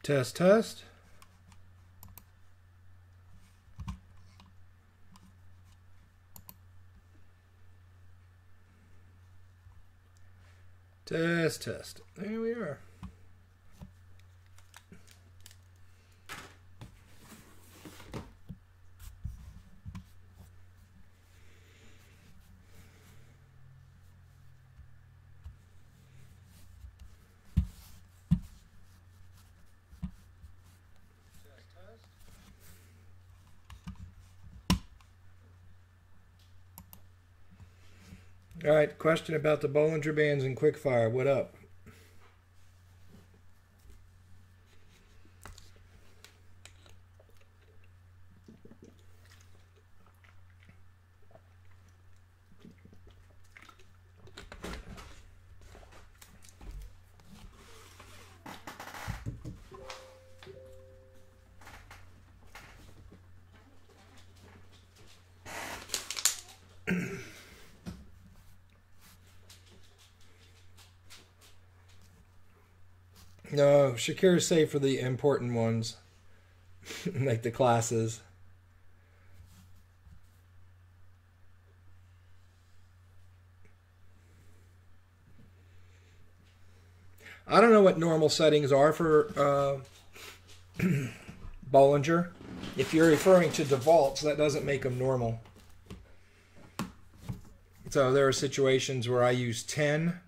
Test, test. Test, test. There we are. All right, question about the Bollinger Bands and Quickfire. What up? No, Shakira's safe for the important ones, like the classes. I don't know what normal settings are for Bollinger. If you're referring to defaults, that doesn't make them normal. So there are situations where I use 10.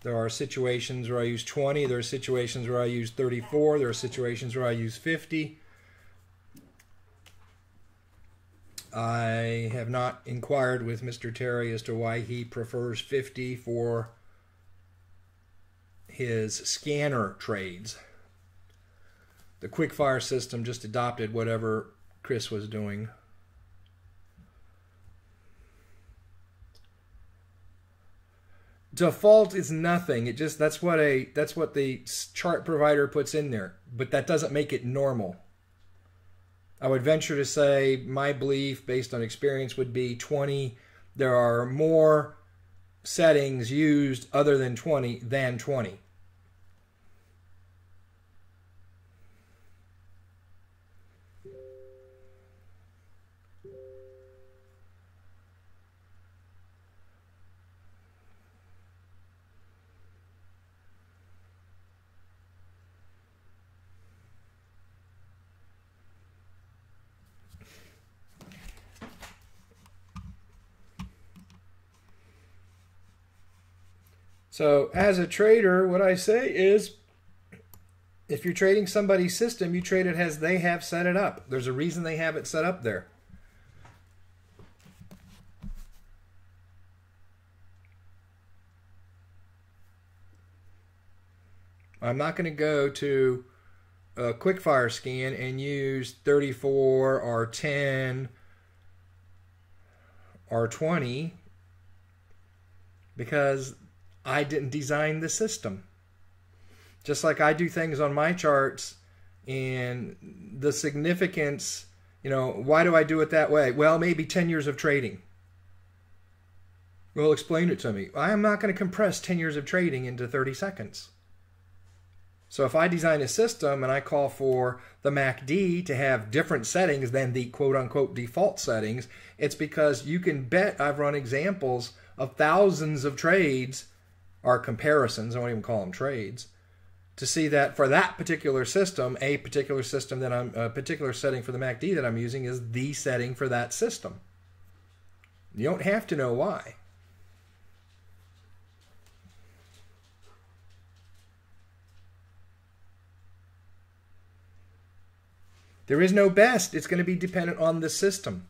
There are situations where I use 20. There are situations where I use 34. There are situations where I use 50. I have not inquired with Mr. Terry as to why he prefers 50 for his scanner trades. The Quickfire system just adopted whatever Chris was doing. Default is nothing. It just that's what the chart provider puts in there, but that doesn't make it normal. I would venture to say my belief based on experience would be 20. There are more settings used other than 20 than 20. So as a trader, what I say is, if you're trading somebody's system, you trade it as they have set it up. There's a reason they have it set up there. I'm not going to go to a Quickfire scan and use 34 or 10 or 20 because I didn't design the system. Just like I do things on my charts and the significance, why do I do it that way? Well, maybe 10 years of trading. Well, explain it to me. I'm not going to compress 10 years of trading into 30 seconds. So if I design a system and I call for the MACD to have different settings than the quote-unquote default settings, it's because you can bet I've run examples of thousands of trades or comparisons, I won't even call them trades, to see that for that particular system, a particular setting for the MACD that I'm using is the setting for that system. You don't have to know why. There is no best. It's going to be dependent on the system.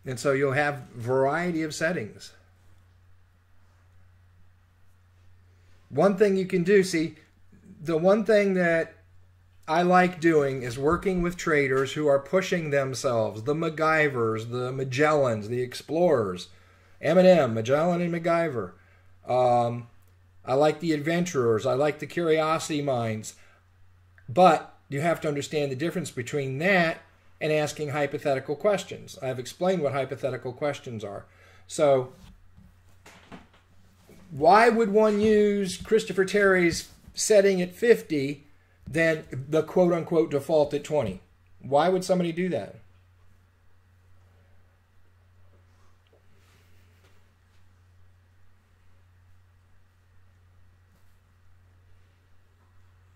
And so you'll have a variety of settings. One thing you can do, see, the one thing that I like doing is working with traders who are pushing themselves, the MacGyvers, the Magellans, the Explorers, M&M, Magellan and MacGyver. I like the adventurers. I like the curiosity minds. But you have to understand the difference between that and asking hypothetical questions. I've explained what hypothetical questions are. So why would one use Christopher Terry's setting at 50 than the quote-unquote default at 20? Why would somebody do that?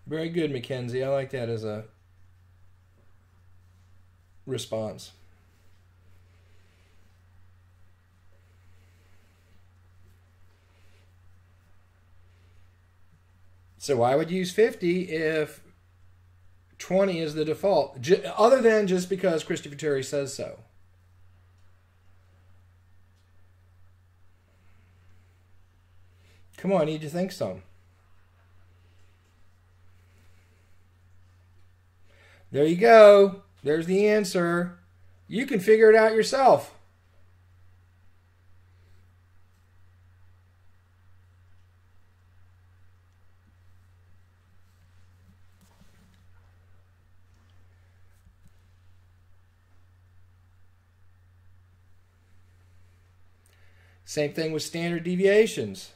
Very good, Mackenzie. I like that as a response. So why would you use 50 if 20 is the default? Other than just because Christopher Terry says so. Come on, I need you to think some. There you go. There's the answer. You can figure it out yourself. Same thing with standard deviations.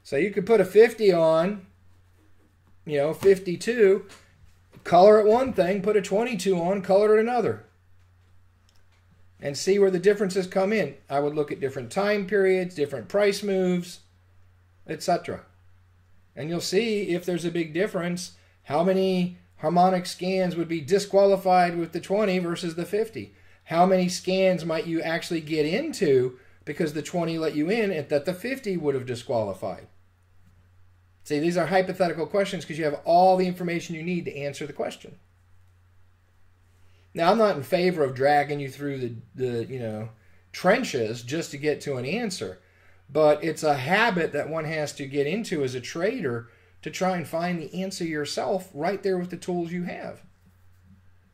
So you could put a 50 on, 52, color it one thing, put a 22 on, color it another, and see where the differences come in. I would look at different time periods, different price moves, etc. And you'll see if there's a big difference, how many harmonic scans would be disqualified with the 20 versus the 50. How many scans might you actually get into because the 20 let you in and that the 50 would have disqualified? See, these are hypothetical questions because you have all the information you need to answer the question. Now, I'm not in favor of dragging you through the trenches just to get to an answer, but it's a habit that one has to get into as a trader to try and find the answer yourself right there with the tools you have.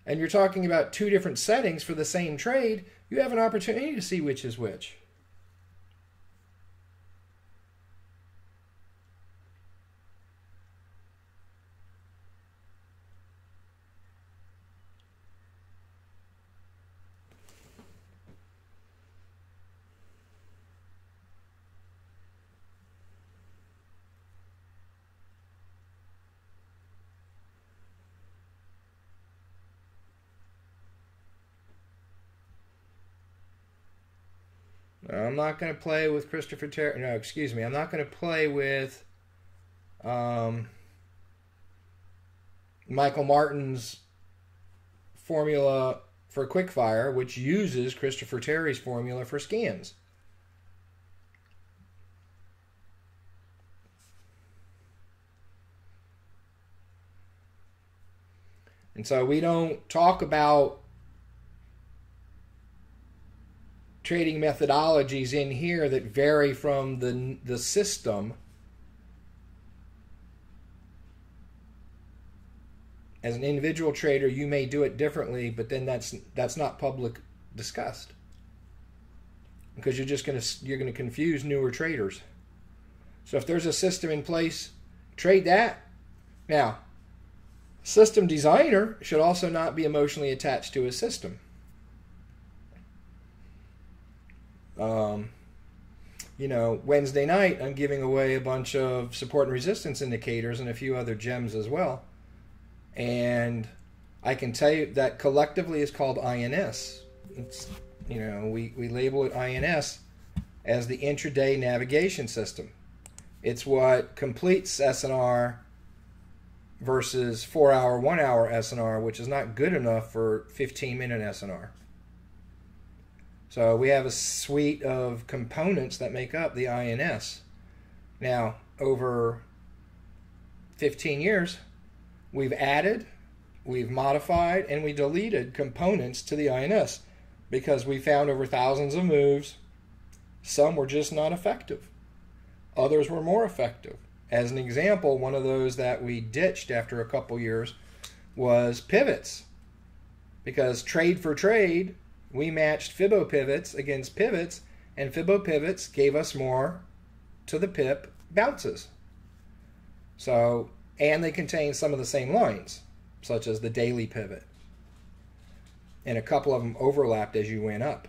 And you're talking about two different settings for the same trade, you have an opportunity to see which is which. I'm not going to play with Christopher Terry. No, excuse me. I'm not going to play with Michael Martin's formula for quickfire, which uses Christopher Terry's formula for scans. And so we don't talk about trading methodologies in here that vary from the system. As an individual trader, you may do it differently, but then that's not public discussed because you're going to confuse newer traders. So if there's a system in place, trade that. Now, system designer should also not be emotionally attached to a system. Wednesday night, I'm giving away a bunch of support and resistance indicators and a few other gems as well. And I can tell you that collectively is called INS. It's, we label it INS as the intraday navigation system. It's what completes SNR versus 4-hour, 1-hour SNR, which is not good enough for 15-minute SNR. So we have a suite of components that make up the INS. Now, over 15 years, we've added, we've modified, and we deleted components to the INS because we found over thousands of moves. Some were just not effective. Others were more effective. As an example, one of those that we ditched after a couple years was pivots. Because trade for trade, we matched Fibbo pivots against pivots, and Fibbo pivots gave us more to the pip bounces. So, and they contain some of the same lines, such as the daily pivot. And a couple of them overlapped as you went up.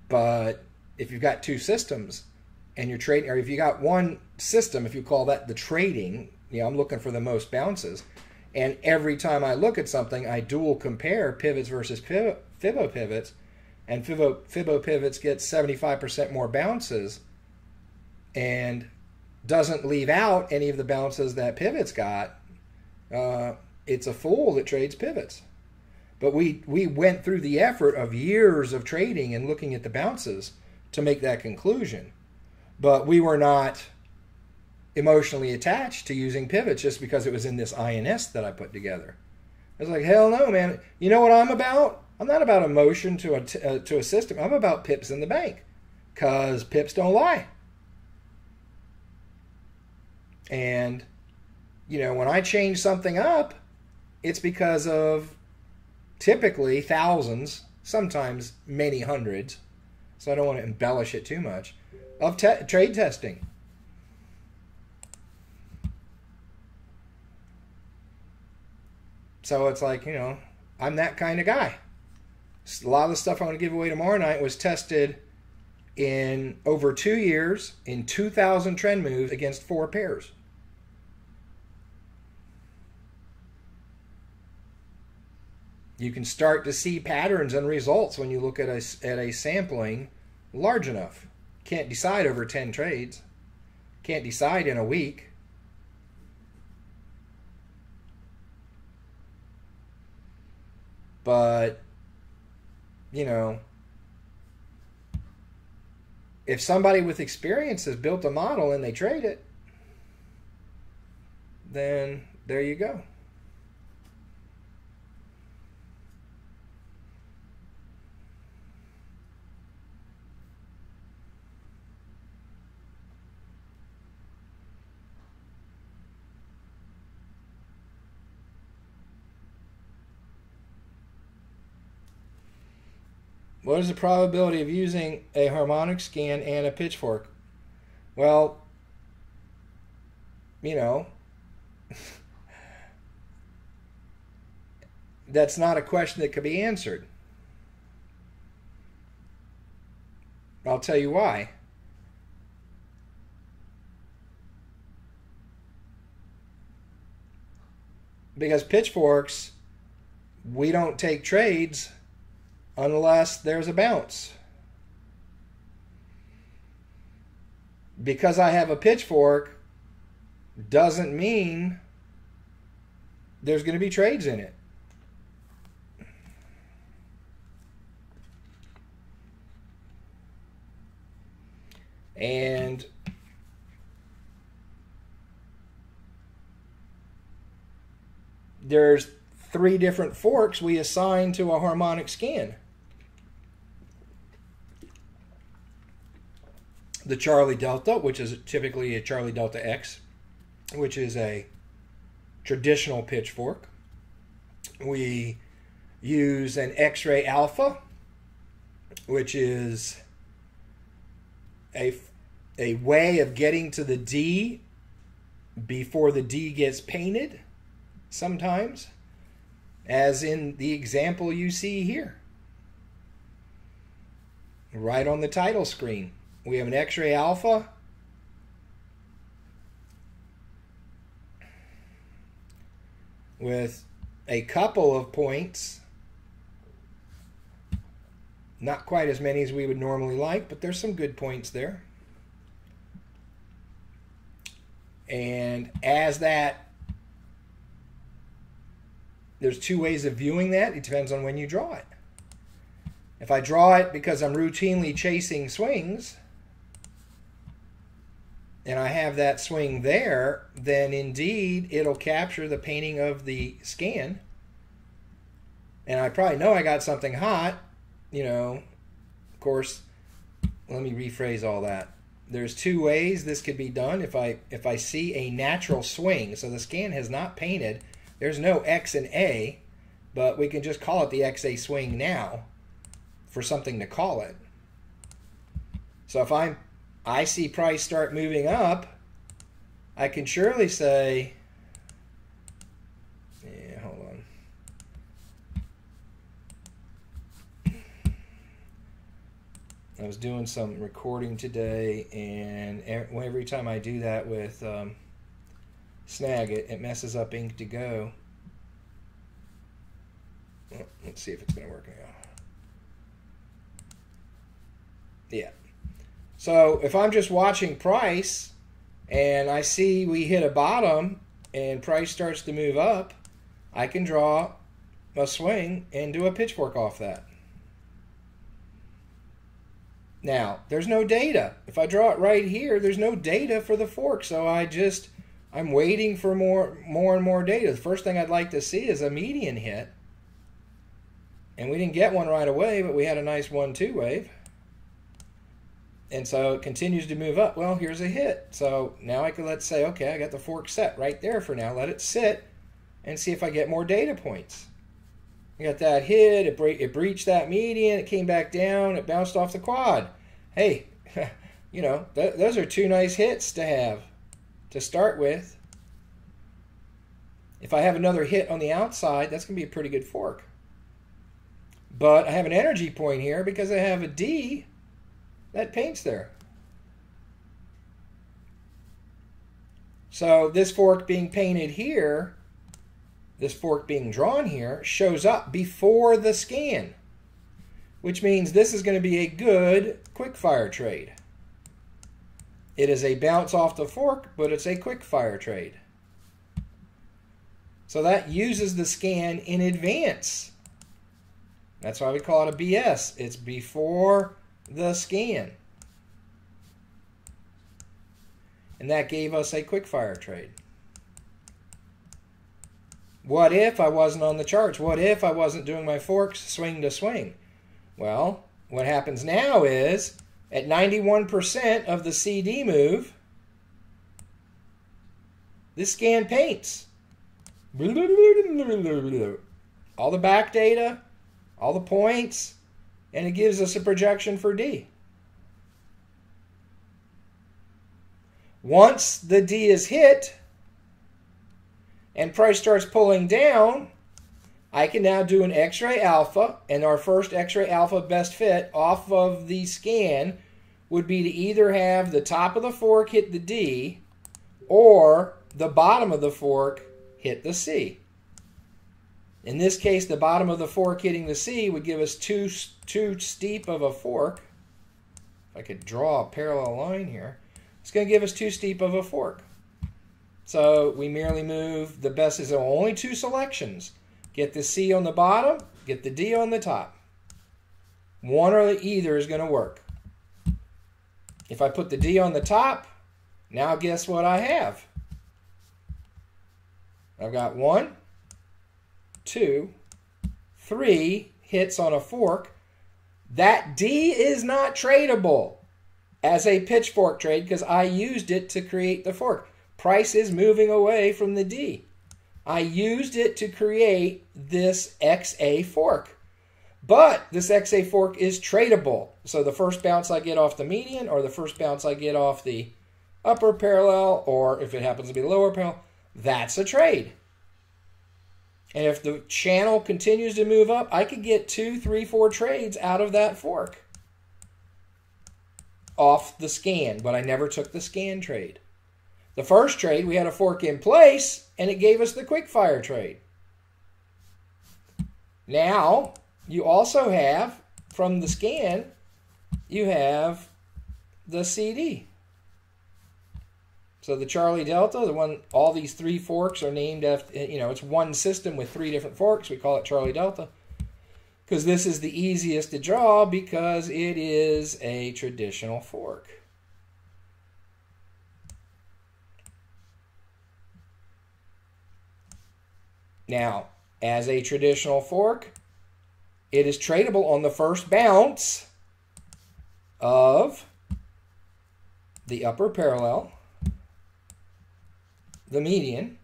But if you've got two systems and you're trading, or if you got one system, if you call that the trading, I'm looking for the most bounces. And every time I look at something, I dual compare pivots versus Fibbo pivots, and Fibbo pivots get 75% more bounces and doesn't leave out any of the bounces that pivots got. It's a fool that trades pivots. But we went through the effort of years of trading and looking at the bounces to make that conclusion. But we were not emotionally attached to using pivots just because it was in this INS that I put together. I was like, hell no, man. You know what I'm about? I'm not about emotion to a system. I'm about pips in the bank, because pips don't lie. And, when I change something up, it's because of typically thousands, sometimes many hundreds, so I don't want to embellish it too much, of trade testing. So it's like, I'm that kind of guy. A lot of the stuff I'm going to give away tomorrow night was tested in over 2 years in 2,000 trend moves against 4 pairs. You can start to see patterns and results when you look at a sampling large enough. Can't decide over 10 trades. Can't decide in a week. But, if somebody with experience has built a model and they trade it, then there you go. What is the probability of using a harmonic scan and a pitchfork? Well, that's not a question that could be answered. I'll tell you why. Because pitchforks, we don't take trades unless there's a bounce. Because I have a pitchfork doesn't mean there's going to be trades in it. And there's 3 different forks we assign to a harmonic scan. The Charlie Delta, which is typically a Charlie Delta X, which is a traditional pitchfork. We use an X-ray alpha, which is a way of getting to the D before the D gets painted sometimes, as in the example you see here, right on the title screen. We have an X-ray alpha with a couple of points, not quite as many as we would normally like, but there's some good points there. And as that, there's 2 ways of viewing that. It depends on when you draw it. If I draw it because I'm routinely chasing swings, and I have that swing there, then indeed it'll capture the painting of the scan. And I probably know I got something hot, Of course, let me rephrase all that. There's 2 ways this could be done. If I see a natural swing, so the scan has not painted, there's no X and A, but we can just call it the XA swing now for something to call it. So if I see price start moving up, I can surely say, hold on. I was doing some recording today, and every time I do that with Snagit, it messes up Ink2Go. Well, let's see if it's going to work now. Yeah. So if I'm just watching price and I see we hit a bottom and price starts to move up, I can draw a swing and do a pitchfork off that. Now, there's no data. If I draw it right here, there's no data for the fork, so I'm waiting for more and more data. The first thing I'd like to see is a median hit. And we didn't get one right away, but we had a nice 1-2 wave. And so it continues to move up. Well, here's a hit. So now let's say, okay, I got the fork set right there for now. Let it sit and see if I get more data points. I got that hit. It breached that median. It came back down. It bounced off the quad. Hey, you know, those are two nice hits to have to start with. If I have another hit on the outside, that's going to be a pretty good fork. But I have an energy point here because I have a D that paints there. So this fork being painted here, this fork being drawn here, shows up before the scan, which means this is going to be a good quick fire trade. It is a bounce off the fork, but it's a quick fire trade. So that uses the scan in advance. That's why we call it a BS. It's before the scan. And that gave us a quick fire trade. What if I wasn't on the charts? What if I wasn't doing my forks swing to swing? Well, what happens now is at 91% of the CD move, this scan paints. All the back data, all the points, and it gives us a projection for D. Once the D is hit and price starts pulling down, I can now do an X-ray alpha, and our first X-ray alpha best fit off of the scan would be to either have the top of the fork hit the D or the bottom of the fork hit the C. In this case, the bottom of the fork hitting the C would give us too steep of a fork. If I could draw a parallel line here, it's going to give us too steep of a fork. So we merely move, the best is only two selections. Get the C on the bottom, get the D on the top. One or the either is going to work. If I put the D on the top, now guess what I have? I've got 1, 2, 3 hits on a fork. That D is not tradable as a pitchfork trade because I used it to create the fork. Price is moving away from the D. I used it to create this XA fork. But this XA fork is tradable. So the first bounce I get off the median, or the first bounce I get off the upper parallel, or if it happens to be the lower parallel, that's a trade. And if the channel continues to move up, I could get 2, 3, 4 trades out of that fork off the scan, but I never took the scan trade. The first trade, we had a fork in place, and it gave us the quick fire trade. Now, you also have, from the scan, you have the CD. So the Charlie Delta, the one, all these 3 forks are named after, it's one system with 3 different forks. We call it Charlie Delta. Because this is the easiest to draw because it is a traditional fork. Now, as a traditional fork, it is tradable on the first bounce of the upper parallel, the median,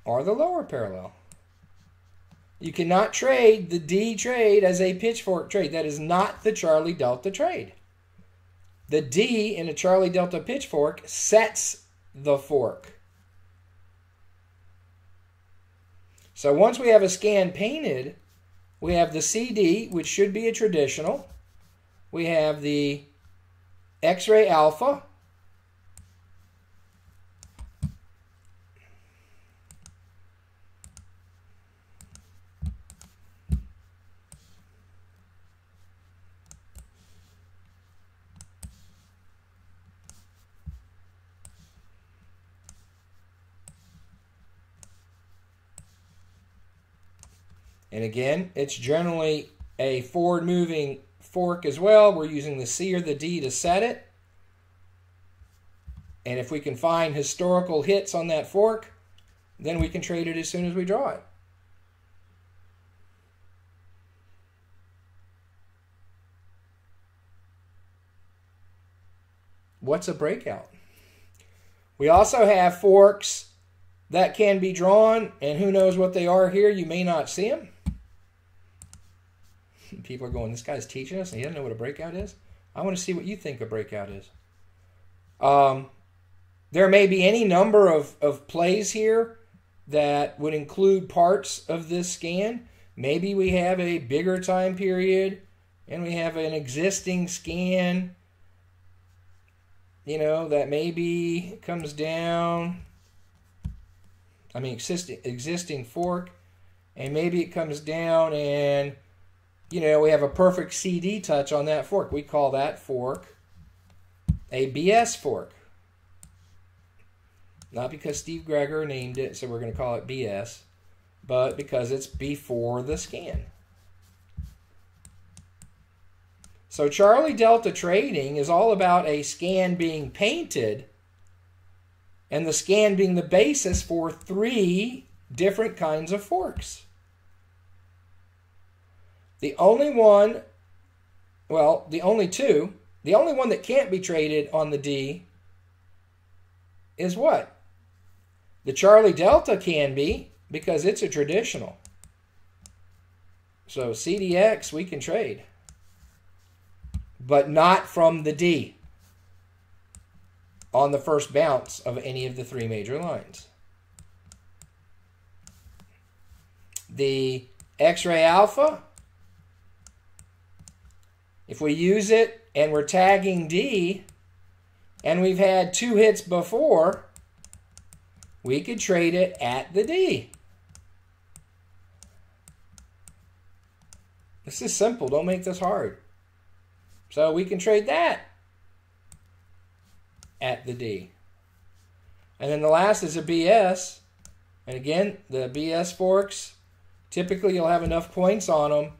or the lower parallel. You cannot trade the D trade as a pitchfork trade. That is not the Charlie Delta trade. The D in a Charlie Delta pitchfork sets the fork. So once we have a scan painted, we have the CD, which should be a traditional. we have the X-ray alpha. And again, it's generally a forward-moving fork as well. We're using the C or the D to set it. And if we can find historical hits on that fork, then we can trade it as soon as we draw it. What's a breakout? We also have forks that can be drawn, and who knows what they are here. You may not see them. People are going, this guy's teaching us and he doesn't know what a breakout is. I want to see what you think a breakout is. There may be any number of plays here that would include parts of this scan. Maybe we have a bigger time period and we have an existing scan, you know, that maybe comes down, I mean existing fork, and maybe it comes down and, you know, we have a perfect CD touch on that fork. We call that fork a BS fork. Not because Steve Greger named it, so we're going to call it BS, but because it's before the scan. So Charlie Delta trading is all about a scan being painted and the scan being the basis for 3 different kinds of forks. The only one, well, the only two, the only one that can't be traded on the D is what? The Charlie Delta can be, because it's a traditional. So CDX we can trade, but not from the D on the first bounce of any of the 3 major lines. The X-ray alpha, if we use it and we're tagging D and we've had 2 hits before, we could trade it at the D. This is simple. Don't make this hard. So we can trade that at the D. And then the last is a BS. And again, the BS forks, typically you'll have enough points on them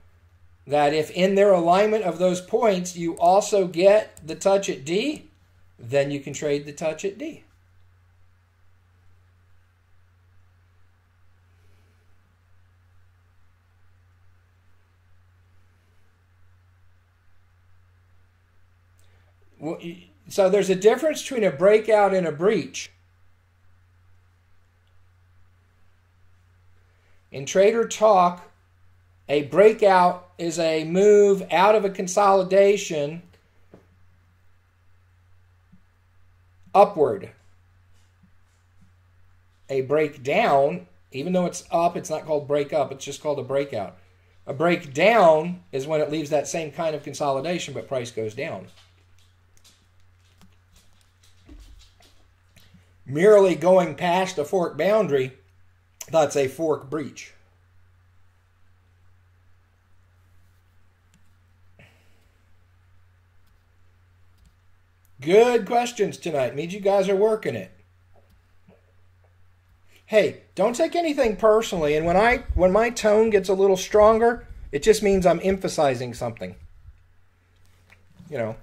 that if in their alignment of those points you also get the touch at D, then you can trade the touch at D. So there's a difference between a breakout and a breach. In trader talk, a breakout is a move out of a consolidation upward. A breakdown, even though it's up, it's not called break up, it's just called a breakout. A breakdown is when it leaves that same kind of consolidation, but price goes down. Merely going past a fork boundary, that's a fork breach. Good questions tonight. Means you guys are working it. Hey, don't take anything personally. And when my tone gets a little stronger, it just means I'm emphasizing something. You know.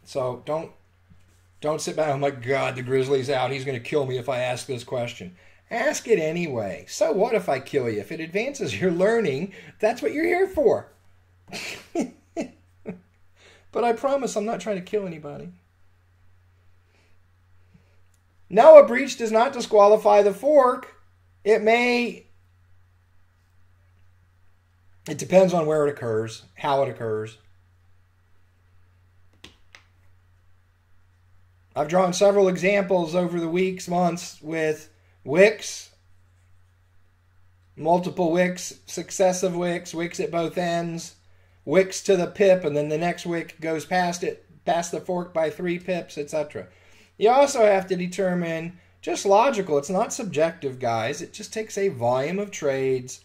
So don't sit back. Oh my God, the Grizzly's out. He's going to kill me if I ask this question. Ask it anyway. So what if I kill you? If it advances your learning, that's what you're here for. But I promise I'm not trying to kill anybody. No, a breach does not disqualify the fork. It depends on where it occurs, how it occurs. I've drawn several examples over the weeks, months with wicks, multiple wicks, successive wicks, wicks at both ends, wicks to the pip, and then the next wick goes past the fork by 3 pips, etc. You also have to determine, just logical, it's not subjective, guys. It just takes a volume of trades,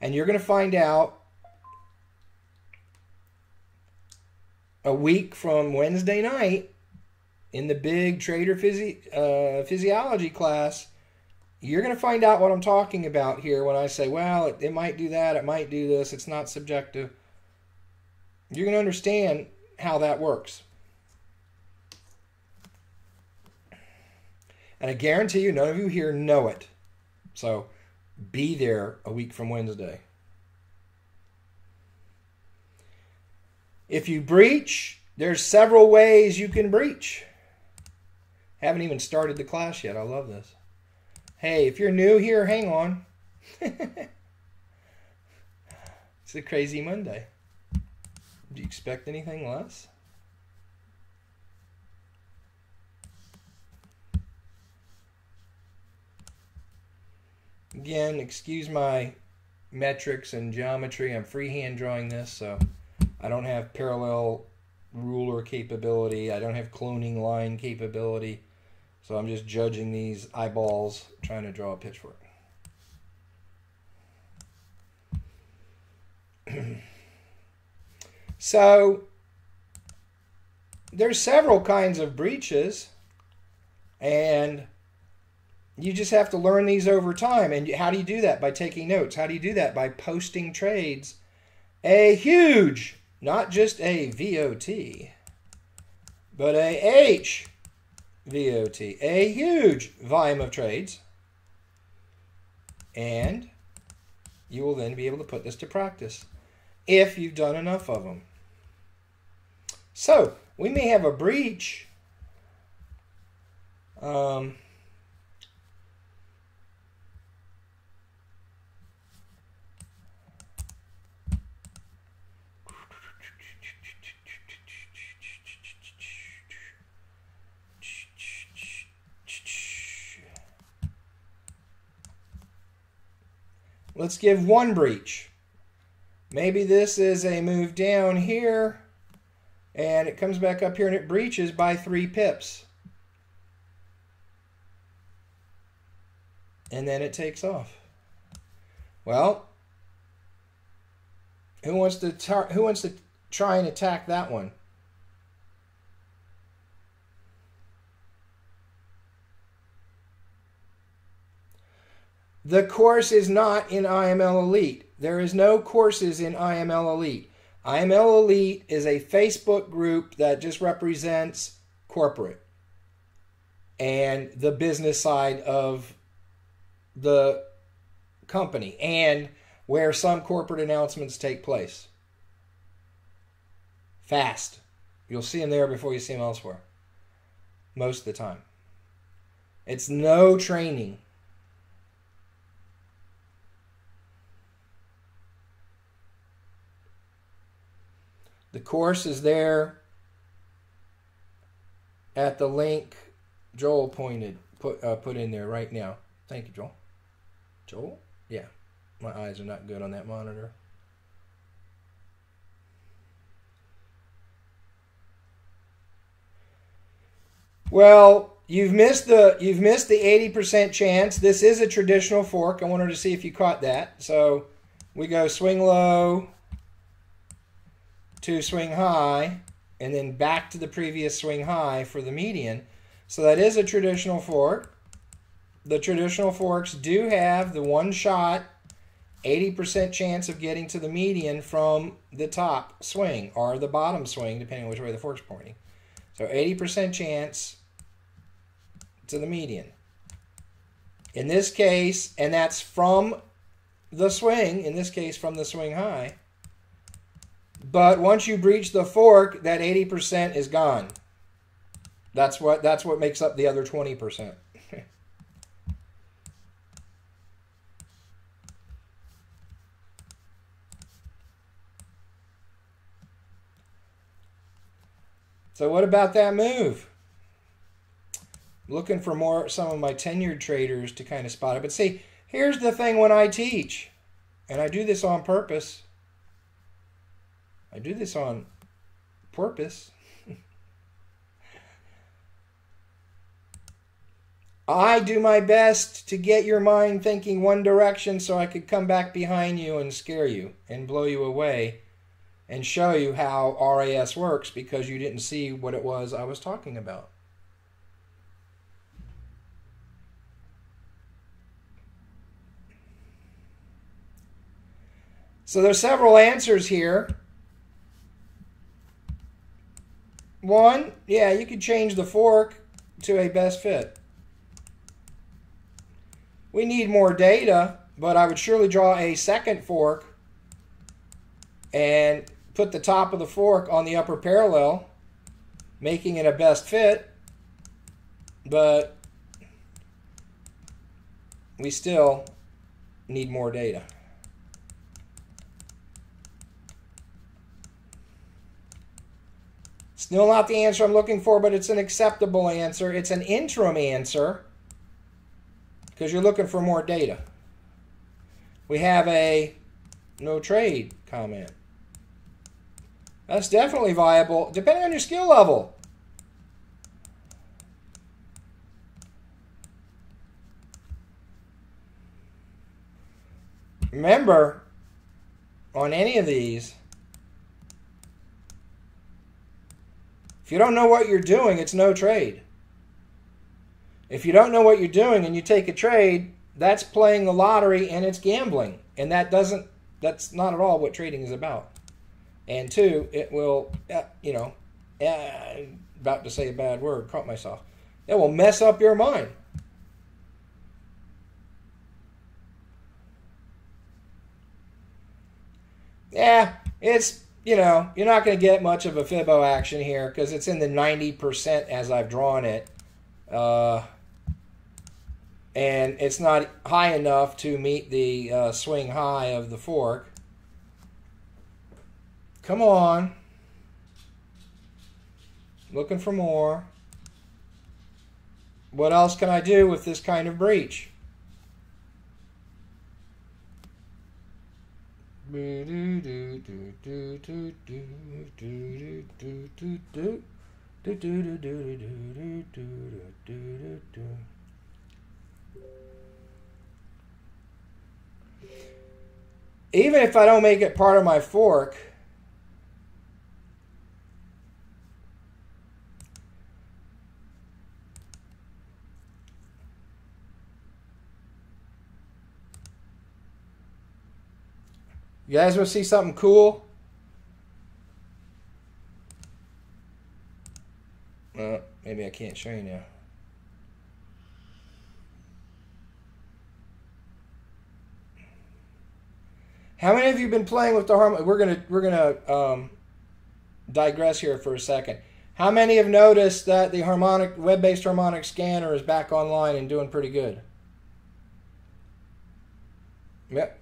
and you're going to find out a week from Wednesday night in the big trader physiology class. You're going to find out what I'm talking about here when I say, well, it might do that, it might do this, it's not subjective. You're going to understand how that works. And I guarantee you, none of you here know it. So be there a week from Wednesday. If you breach, there's several ways you can breach. Haven't even started the class yet. I love this. Hey, if you're new here, hang on. It's a crazy Monday. Do you expect anything less? Again, excuse my metrics and geometry. I'm freehand drawing this, so I don't have parallel ruler capability. I don't have cloning line capability. So I'm just judging these eyeballs, trying to draw a pitchfork. So there's several kinds of breaches, and you just have to learn these over time. And how do you do that? By taking notes. How do you do that? By posting trades. A huge, not just a VOT, but a HVOT, a huge volume of trades. And you will then be able to put this to practice if you've done enough of them. So we may have a breach. Let's give one breach. Maybe this is a move down here, and it comes back up here and it breaches by 3 pips. And then it takes off. Well, who wants to try and attack that one? The course is not in IML Elite. There is no courses in IML Elite. IML Elite is a Facebook group that just represents corporate and the business side of the company, and where some corporate announcements take place. Fast. You'll see them there before you see them elsewhere. Most of the time. It's no training. The course is there at the link Joel put in there right now. Thank you, Joel. Joel? Yeah. My eyes are not good on that monitor. Well, you've missed the 80% chance. This is a traditional fork. I wanted to see if you caught that. So we go swing low to swing high, and then back to the previous swing high for the median. So that is a traditional fork. The traditional forks do have the one shot, 80% chance of getting to the median from the top swing or the bottom swing, depending on which way the fork's pointing. So 80% chance to the median. In this case, and that's from the swing, in this case from the swing high. But once you breach the fork, that 80% is gone. That's what makes up the other 20%. So what about that move? Looking for some of my tenured traders to kind of spot it. But see, here's the thing when I teach, and I do this on purpose. I do this on purpose. I do my best to get your mind thinking one direction so I could come back behind you and scare you and blow you away and show you how RAS works because you didn't see what it was I was talking about. So there's several answers here. One, yeah, you could change the fork to a best fit. We need more data, but I would surely draw a second fork and put the top of the fork on the upper parallel, making it a best fit, but we still need more data. Still not the answer I'm looking for, but it's an acceptable answer. It's an interim answer because you're looking for more data. We have a no trade comment. That's definitely viable, depending on your skill level. Remember, on any of these, if you don't know what you're doing, it's no trade. If you don't know what you're doing and you take a trade, that's playing the lottery and it's gambling. And that's not at all what trading is about. And two, it will, about to say a bad word, caught myself. It will mess up your mind. Yeah, it's, you're not going to get much of a Fibbo action here because it's in the 90% as I've drawn it. And it's not high enough to meet the swing high of the fork. Come on. Looking for more. What else can I do with this kind of breach? Even if I don't make it part of my fork, you guys want to see something cool? Maybe I can't show you now. How many of you have been playing with the harmonic? We're gonna digress here for a second. How many have noticed that the web-based harmonic scanner is back online and doing pretty good? Yep.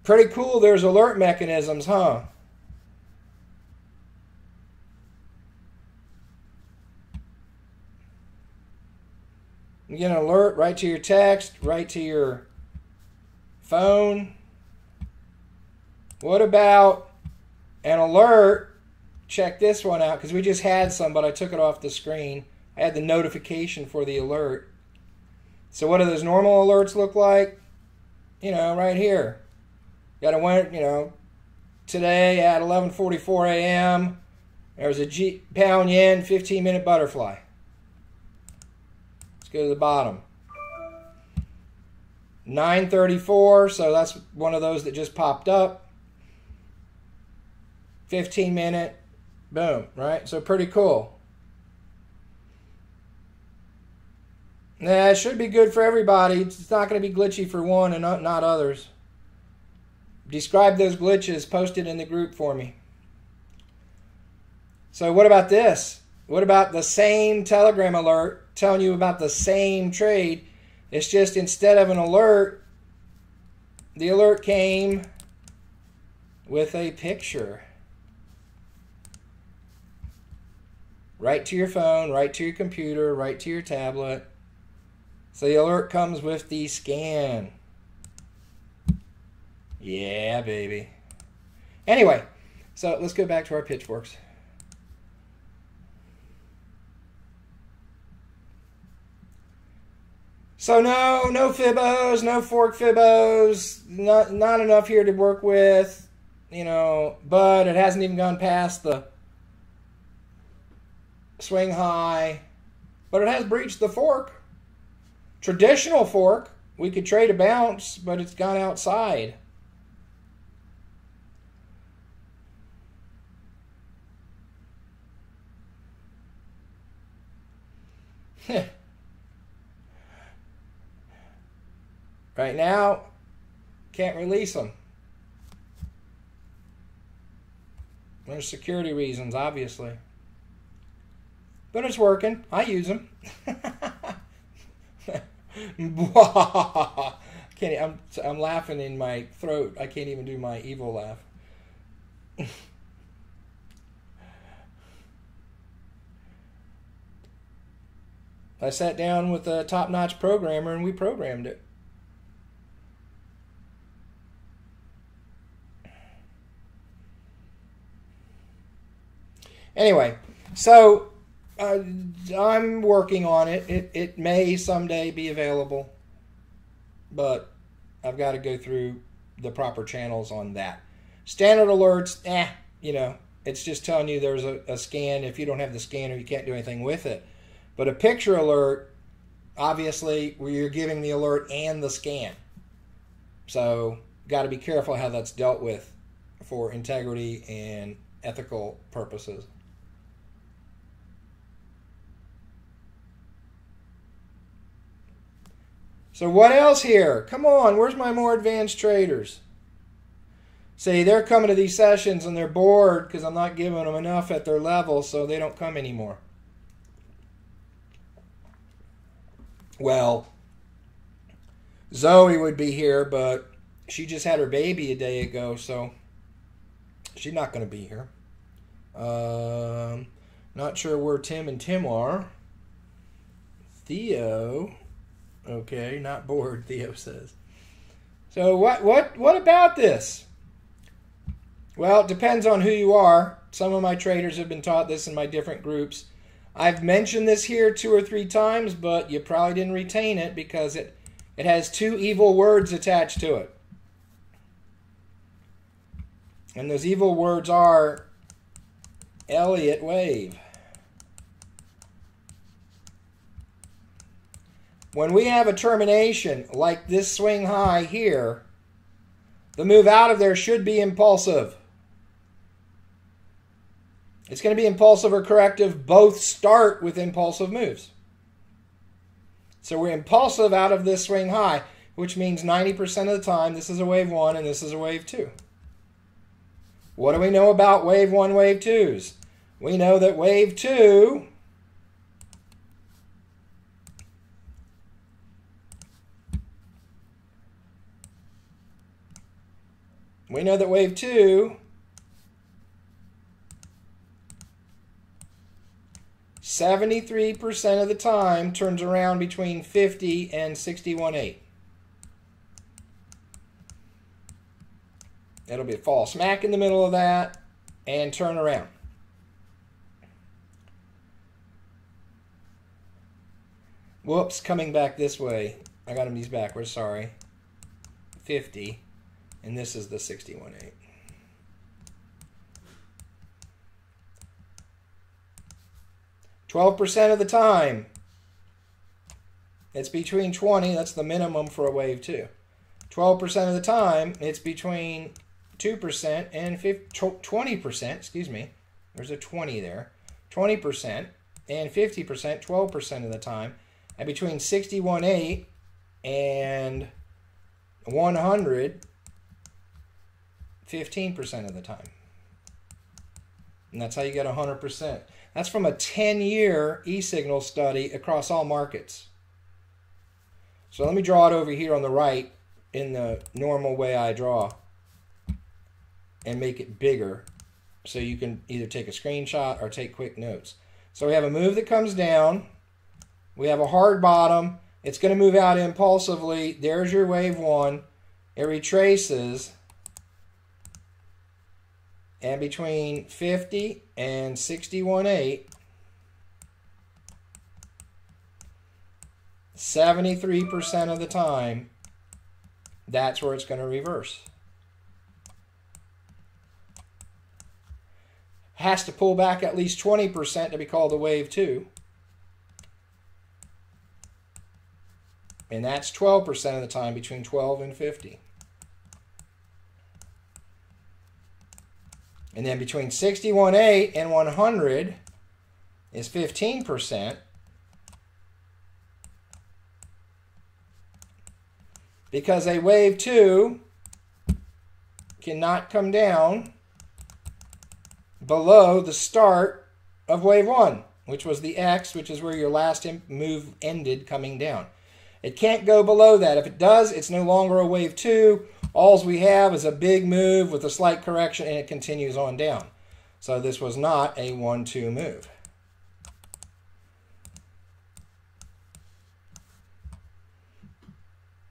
Pretty cool. There's alert mechanisms, huh? You get an alert right to your text, right to your phone. What about an alert? Check this one out, because we just had some, but I took it off the screen. I had the notification for the alert. So what do those normal alerts look like? Right here. Got a today at 11:44 a.m. There's a pound yen 15-minute butterfly. Let's go to the bottom. 9:34, so that's one of those that just popped up. 15-minute, boom, right? So pretty cool. Nah, it should be good for everybody. It's not going to be glitchy for one and not others. Describe those glitches, post it in the group for me. So what about this? What about the same Telegram alert telling you about the same trade? It's just instead of an alert, the alert came with a picture. Right to your phone, right to your computer, right to your tablet. So the alert comes with the scan. Yeah, baby. Anyway, so let's go back to our pitchforks. So no fibos, no fork fibos, not enough here to work with, but it hasn't even gone past the swing high, but it has breached the fork. Traditional fork, we could trade a bounce, but it's gone outside. Right now, can't release them. There's security reasons, obviously. But it's working. I use them. I'm laughing in my throat. I can't even do my evil laugh. I sat down with a top-notch programmer and we programmed it. Anyway, so I'm working on it. It may someday be available, but I've got to go through the proper channels on that. Standard alerts, it's just telling you there's a scan. If you don't have the scanner, you can't do anything with it. But a picture alert, obviously, where you're giving the alert and the scan. So, got to be careful how that's dealt with for integrity and ethical purposes. So what else here? Come on, where's my more advanced traders? See, they're coming to these sessions and they're bored because I'm not giving them enough at their level, so they don't come anymore. Well, Zoe would be here, but she just had her baby a day ago, so she's not going to be here. Not sure where Tim and Tim are. Theo... Okay, not bored, Theo says. So what about this? Well, it depends on who you are. Some of my traders have been taught this in my different groups. I've mentioned this here 2 or 3 times, but you probably didn't retain it because it has 2 evil words attached to it. And those evil words are Elliott wave. When we have a termination like this swing high here, the move out of there should be impulsive. It's going to be impulsive or corrective. Both start with impulsive moves. So we're impulsive out of this swing high, which means 90% of the time this is a wave 1 and this is a wave 2. What do we know about wave 1, wave 2s? We know that wave 2... We know that wave 2 73% of the time turns around between 50 and 61.8. It'll be a fall smack in the middle of that and turn around. Whoops, coming back this way. I got them these backwards, sorry. 50. And this is the 61.8. %of the time, it's between 20. That's the minimum for a wave 2. 12% of the time, it's between 2% and 20%. Excuse me. There's a 20 there. 20% and 50%. 12% of the time, and between 61.8 and 100. 15% of the time. And that's how you get 100%. That's from a 10-year e-signal study across all markets. So let me draw it over here on the right in the normal way I draw and make it bigger so you can either take a screenshot or take quick notes. So we have a move that comes down. We have a hard bottom. It's going to move out impulsively. There's your wave 1. It retraces. And between 50 and 61.8, 73% of the time, that's where it's going to reverse. Has to pull back at least 20% to be called a wave 2. And that's 12% of the time between 12 and 50. And then between 61.8 and 100 is 15%. Because a wave 2 cannot come down below the start of wave 1, which was the X, which is where your last move ended coming down. It can't go below that. If it does, it's no longer a wave 2. All we have is a big move with a slight correction, and it continues on down. So this was not a 1-2 move.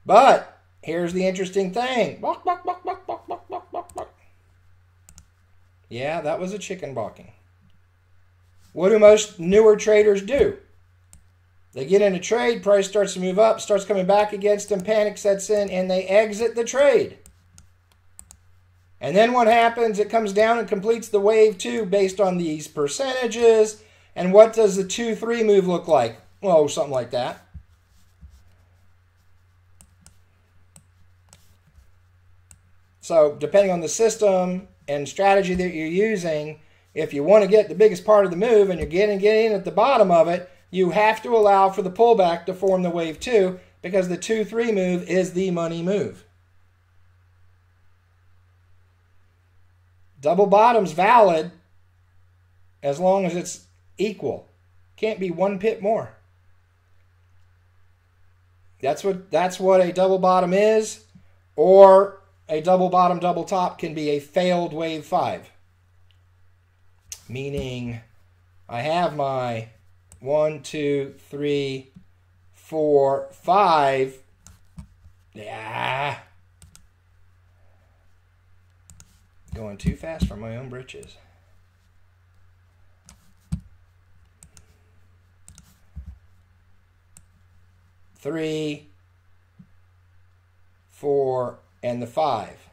But here's the interesting thing. Bok, bok, bok, bok, bok, bok, bok, bok, bok. Yeah, that was a chicken balking. What do most newer traders do? They get in a trade, price starts to move up, starts coming back against them, panic sets in, and they exit the trade. And then what happens? It comes down and completes the wave 2 based on these percentages. And what does the 2-3 move look like? Well, something like that. So depending on the system and strategy that you're using, if you want to get the biggest part of the move and you're getting in at the bottom of it, you have to allow for the pullback to form the wave 2, because the 2-3 move is the money move. Double bottom's valid as long as it's equal. Can't be 1 pip more. That's what a double bottom is, or a double bottom double top can be a failed wave 5. Meaning I have my 1, 2, 3, 4, 5. Yeah. Going too fast for my own britches. Three, 4, and the 5.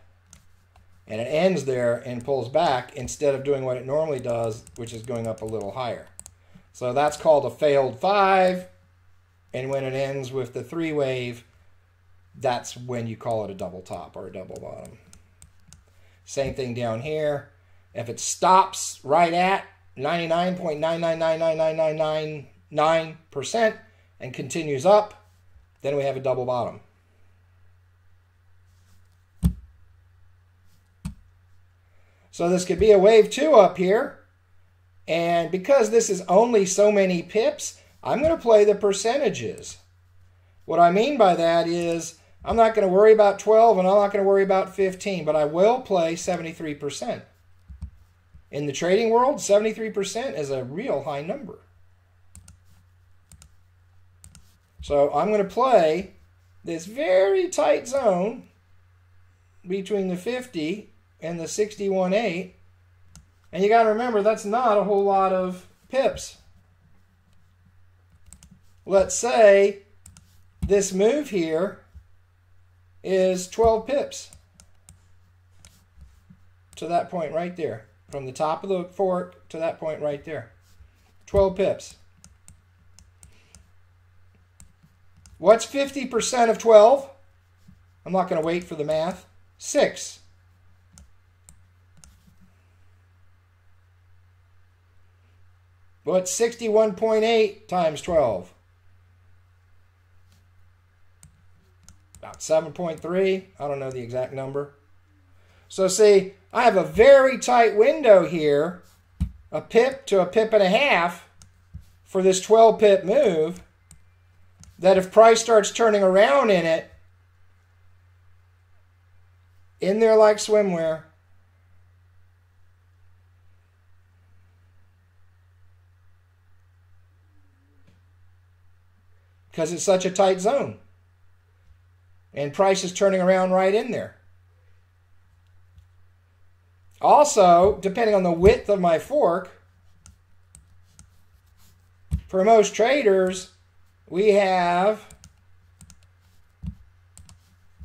And it ends there and pulls back instead of doing what it normally does, which is going up a little higher. So that's called a failed 5. And when it ends with the 3 wave, that's when you call it a double top or a double bottom. Same thing down here. If it stops right at 99.9999999% and continues up, then we have a double bottom. So this could be a wave 2 up here. And because this is only so many pips, I'm going to play the percentages. What I mean by that is I'm not going to worry about 12 and I'm not going to worry about 15, but I will play 73%. In the trading world, 73% is a real high number. So I'm going to play this very tight zone between the 50 and the 61.8. And you got to remember, that's not a whole lot of pips. Let's say this move here is 12 pips to that point right there. From the top of the fork to that point right there. 12 pips. What's 50% of 12? I'm not going to wait for the math. 6. What's 61.8 times 12? About 7.3. I don't know the exact number. So see, I have a very tight window here, a pip to a pip and a half for this 12 pip move, that if price starts turning around in it, in there like swimwear. Because it's such a tight zone. And price is turning around right in there. Also, depending on the width of my fork, for most traders, we have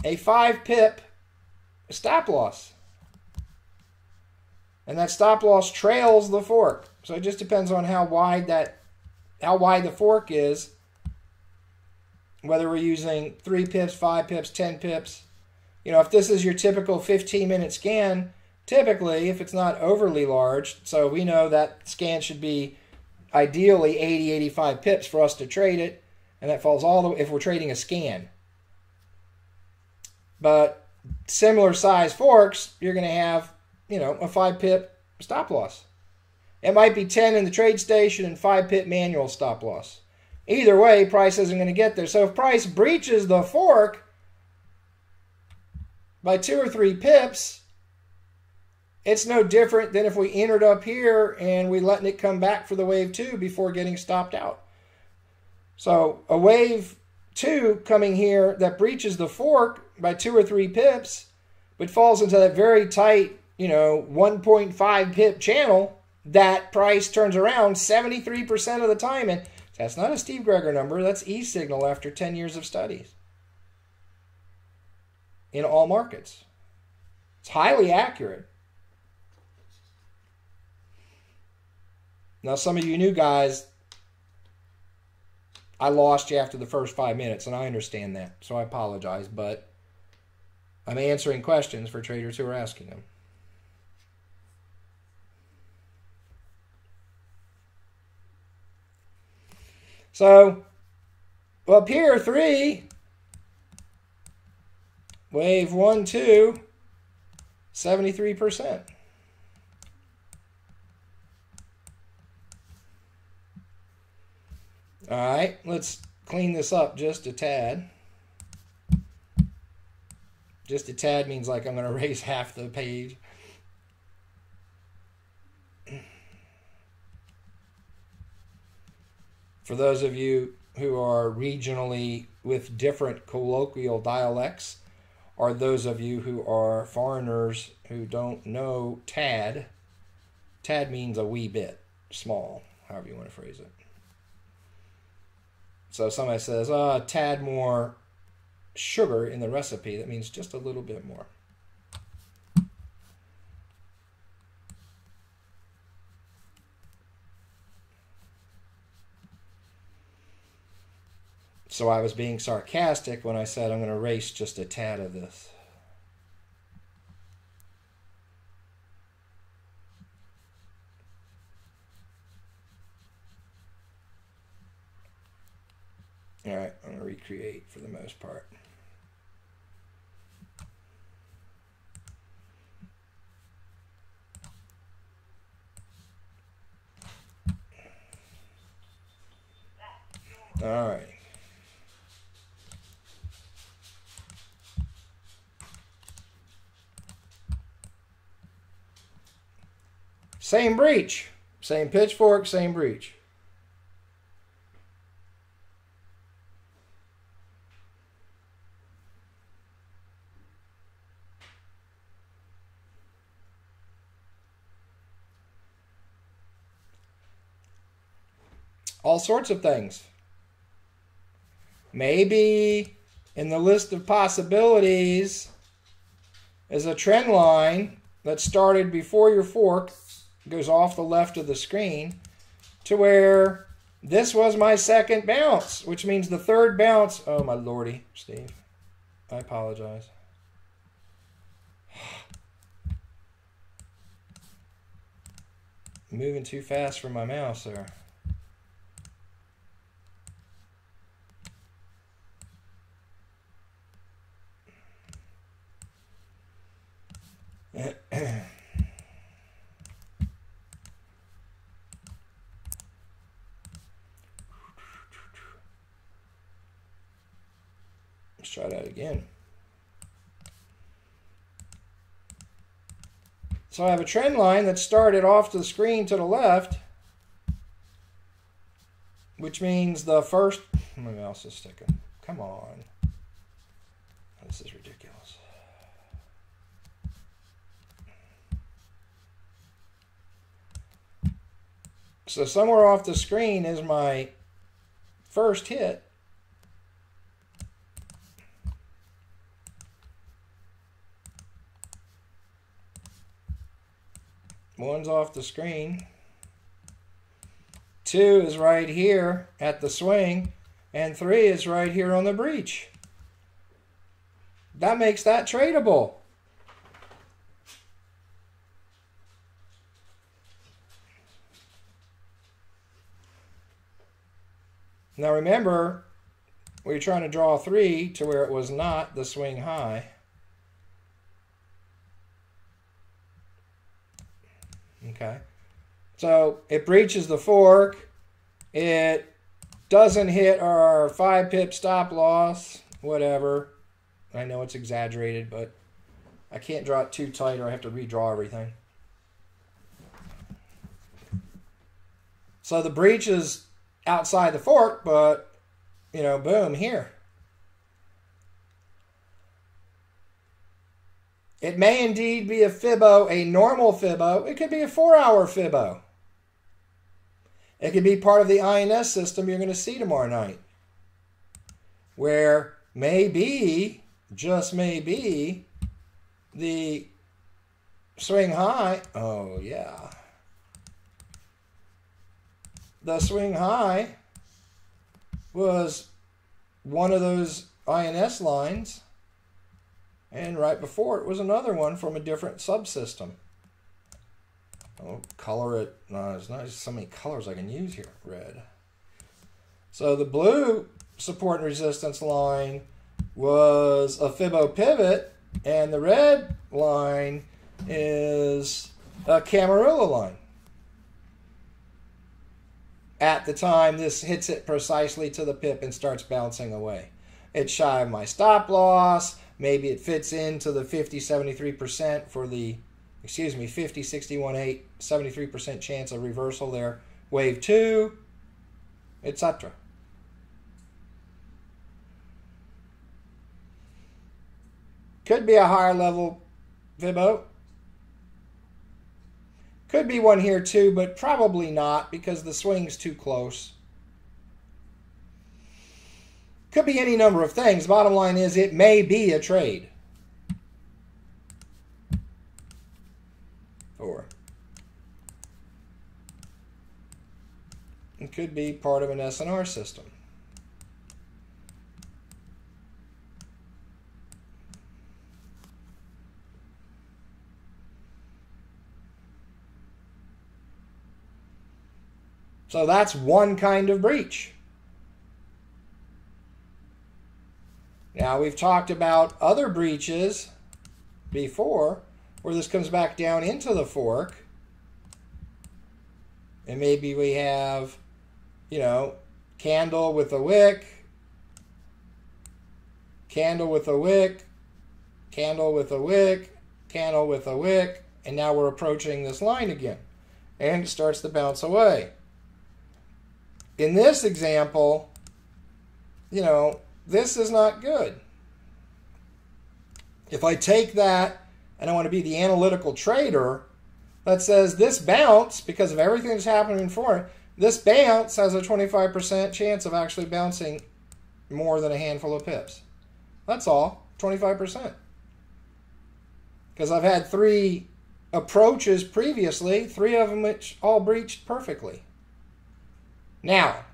a 5 pip stop loss. And that stop loss trails the fork. So it just depends on how wide the fork is. Whether we're using 3 pips, 5 pips, 10 pips. You know, if this is your typical 15-minute scan, typically, if it's not overly large, so we know that scan should be ideally 80, 85 pips for us to trade it. And that falls all the way if we're trading a scan. But similar size forks, you're going to have, you know, a 5 pip stop loss. It might be 10 in the trade station and 5 pip manual stop loss. Either way, price isn't going to get there. So if price breaches the fork by 2 or 3 pips, it's no different than if we entered up here and we letting it come back for the wave 2 before getting stopped out. So a wave 2 coming here that breaches the fork by 2 or 3 pips, but falls into that very tight, you know, 1.5 pip channel, that price turns around 73% of the time. And that's not a Steve Greger number. That's E-signal after 10 years of studies in all markets. It's highly accurate. Now, some of you new guys, I lost you after the first 5 minutes, and I understand that, so I apologize, but I'm answering questions for traders who are asking them. So, up here, 3, wave 1, 2, 73%. All right, let's clean this up just a tad. Just a tad means like I'm going to erase half the page. For those of you who are regionally with different colloquial dialects, or those of you who are foreigners who don't know tad, tad means a wee bit, small, however you want to phrase it. So if somebody says, a tad more sugar in the recipe, that means just a little bit more. So I was being sarcastic when I said I'm going to erase just a tad of this. All right, I'm going to recreate for the most part. All right. Same breach, same pitchfork, same breach. All sorts of things. Maybe in the list of possibilities is a trend line that started before your fork, goes off the left of the screen, to where this was my second bounce, which means the third bounce. Oh, my lordy, Steve. I apologize. Moving too fast for my mouse there. Let's try that again. So I have a trend line that started off the screen to the left, which means the first... My mouse is sticking. Come on. This is ridiculous. So somewhere off the screen is my first hit. One's off the screen. 2 is right here at the swing. And 3 is right here on the breach. That makes that tradable. Now remember, we're trying to draw 3 to where it was not the swing high. Okay. So it breaches the fork. It doesn't hit our 5 pip stop loss, whatever. I know it's exaggerated, but I can't draw it too tight or I have to redraw everything. So the breach is outside the fork, but, you know, boom, here. It may indeed be a Fibbo, a normal Fibbo. It could be a 4-hour Fibbo. It could be part of the INS system you're going to see tomorrow night, where maybe, just maybe, the swing high, oh yeah, the swing high was one of those INS lines, and right before it was another one from a different subsystem. I'll color it. No, there's not so many colors I can use here. Red. So the blue support and resistance line was a Fibbo pivot, and the red line is a Camarilla line. At the time this hits it precisely to the pip and starts bouncing away. It's shy of my stop loss. Maybe it fits into the 50-73% for the, 50-61-8, 73% chance of reversal there. Wave 2, etc. Could be a higher level Fibbo. Could be one here too, but probably not because the swing's too close. Could be any number of things. Bottom line is it may be a trade. 4. It could be part of an SNR system. So that's one kind of breach. Now we've talked about other breaches before where this comes back down into the fork. And maybe we have, you know, candle with a wick, candle with a wick, candle with a wick, candle with a wick, and now we're approaching this line again. And it starts to bounce away. In this example, you know, this is not good. If I take that and I want to be the analytical trader that says this bounce, because of everything that's happening for it, this bounce has a 25% chance of actually bouncing more than a handful of pips. That's all, 25%. Because I've had 3 approaches previously, 3 of them which all breached perfectly. Now,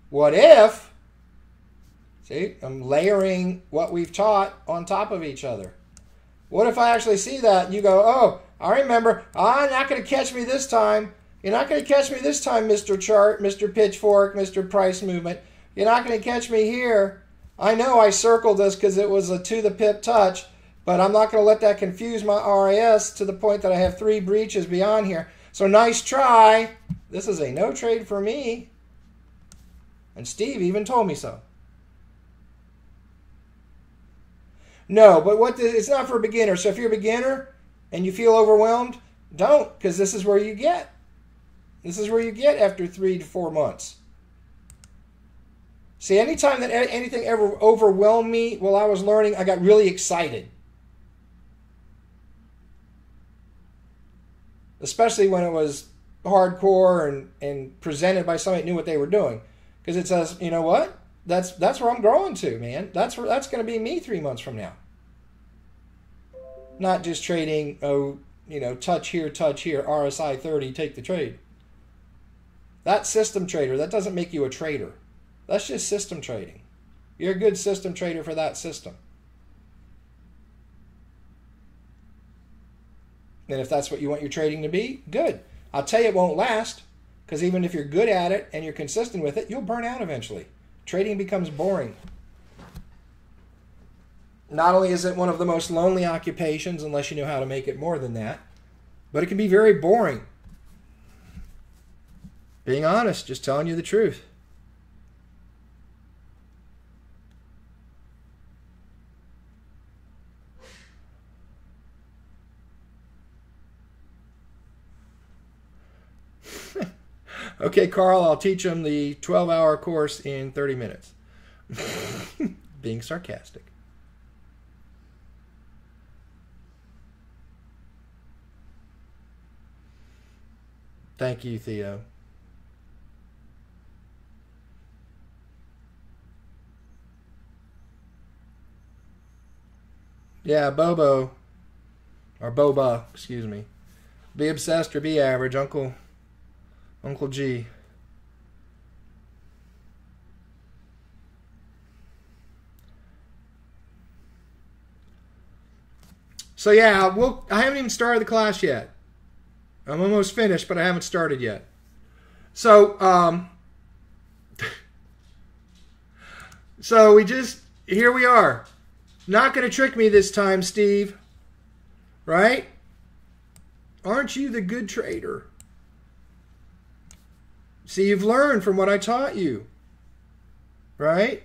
what if, see, I'm layering what we've taught on top of each other. What if I actually see that and you go, oh, I remember, I'm not going to catch me this time. You're not going to catch me this time, Mr. Chart, Mr. Pitchfork, Mr. Price Movement. You're not going to catch me here. I know I circled this because it was a to the pip touch, but I'm not going to let that confuse my RAS to the point that I have 3 breaches beyond here. So nice try. This is a no trade for me. And Steve even told me so. No, but it's not for a beginner. So if you're a beginner and you feel overwhelmed, don't, because this is where you get. This is where you get after 3 to 4 months. See, anytime that anything ever overwhelmed me while I was learning, I got really excited. Especially when it was hardcore and presented by somebody who knew what they were doing. Because it says, you know what? That's where I'm growing to, man. That's going to be me 3 months from now. Not just trading, touch here, RSI 30, take the trade. That's system trader. That doesn't make you a trader. That's just system trading. You're a good system trader for that system. And if that's what you want your trading to be, good. I'll tell you it won't last, because even if you're good at it and you're consistent with it, you'll burn out eventually. Trading becomes boring. Not only is it one of the most lonely occupations, unless you know how to make it more than that, but it can be very boring. Being honest, just telling you the truth. Okay, Carl, I'll teach them the 12-hour course in 30 minutes. Being sarcastic. Thank you, Theo. Yeah, Bobo. Or Boba, excuse me. Be obsessed or be average, Uncle G. So yeah, I haven't even started the class yet. I'm almost finished, but I haven't started yet. So, so here we are. Not going to trick me this time, Steve. Right? Aren't you the good trader? See, you've learned from what I taught you. Right?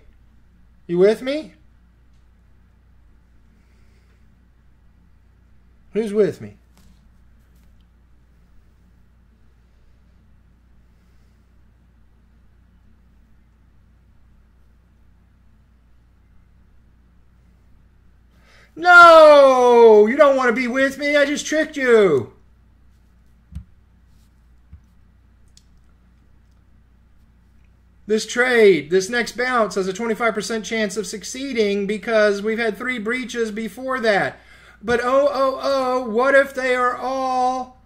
You with me? Who's with me? No! You don't want to be with me. I just tricked you. This trade, this next bounce has a 25% chance of succeeding because we've had 3 breaches before that. But what if they are all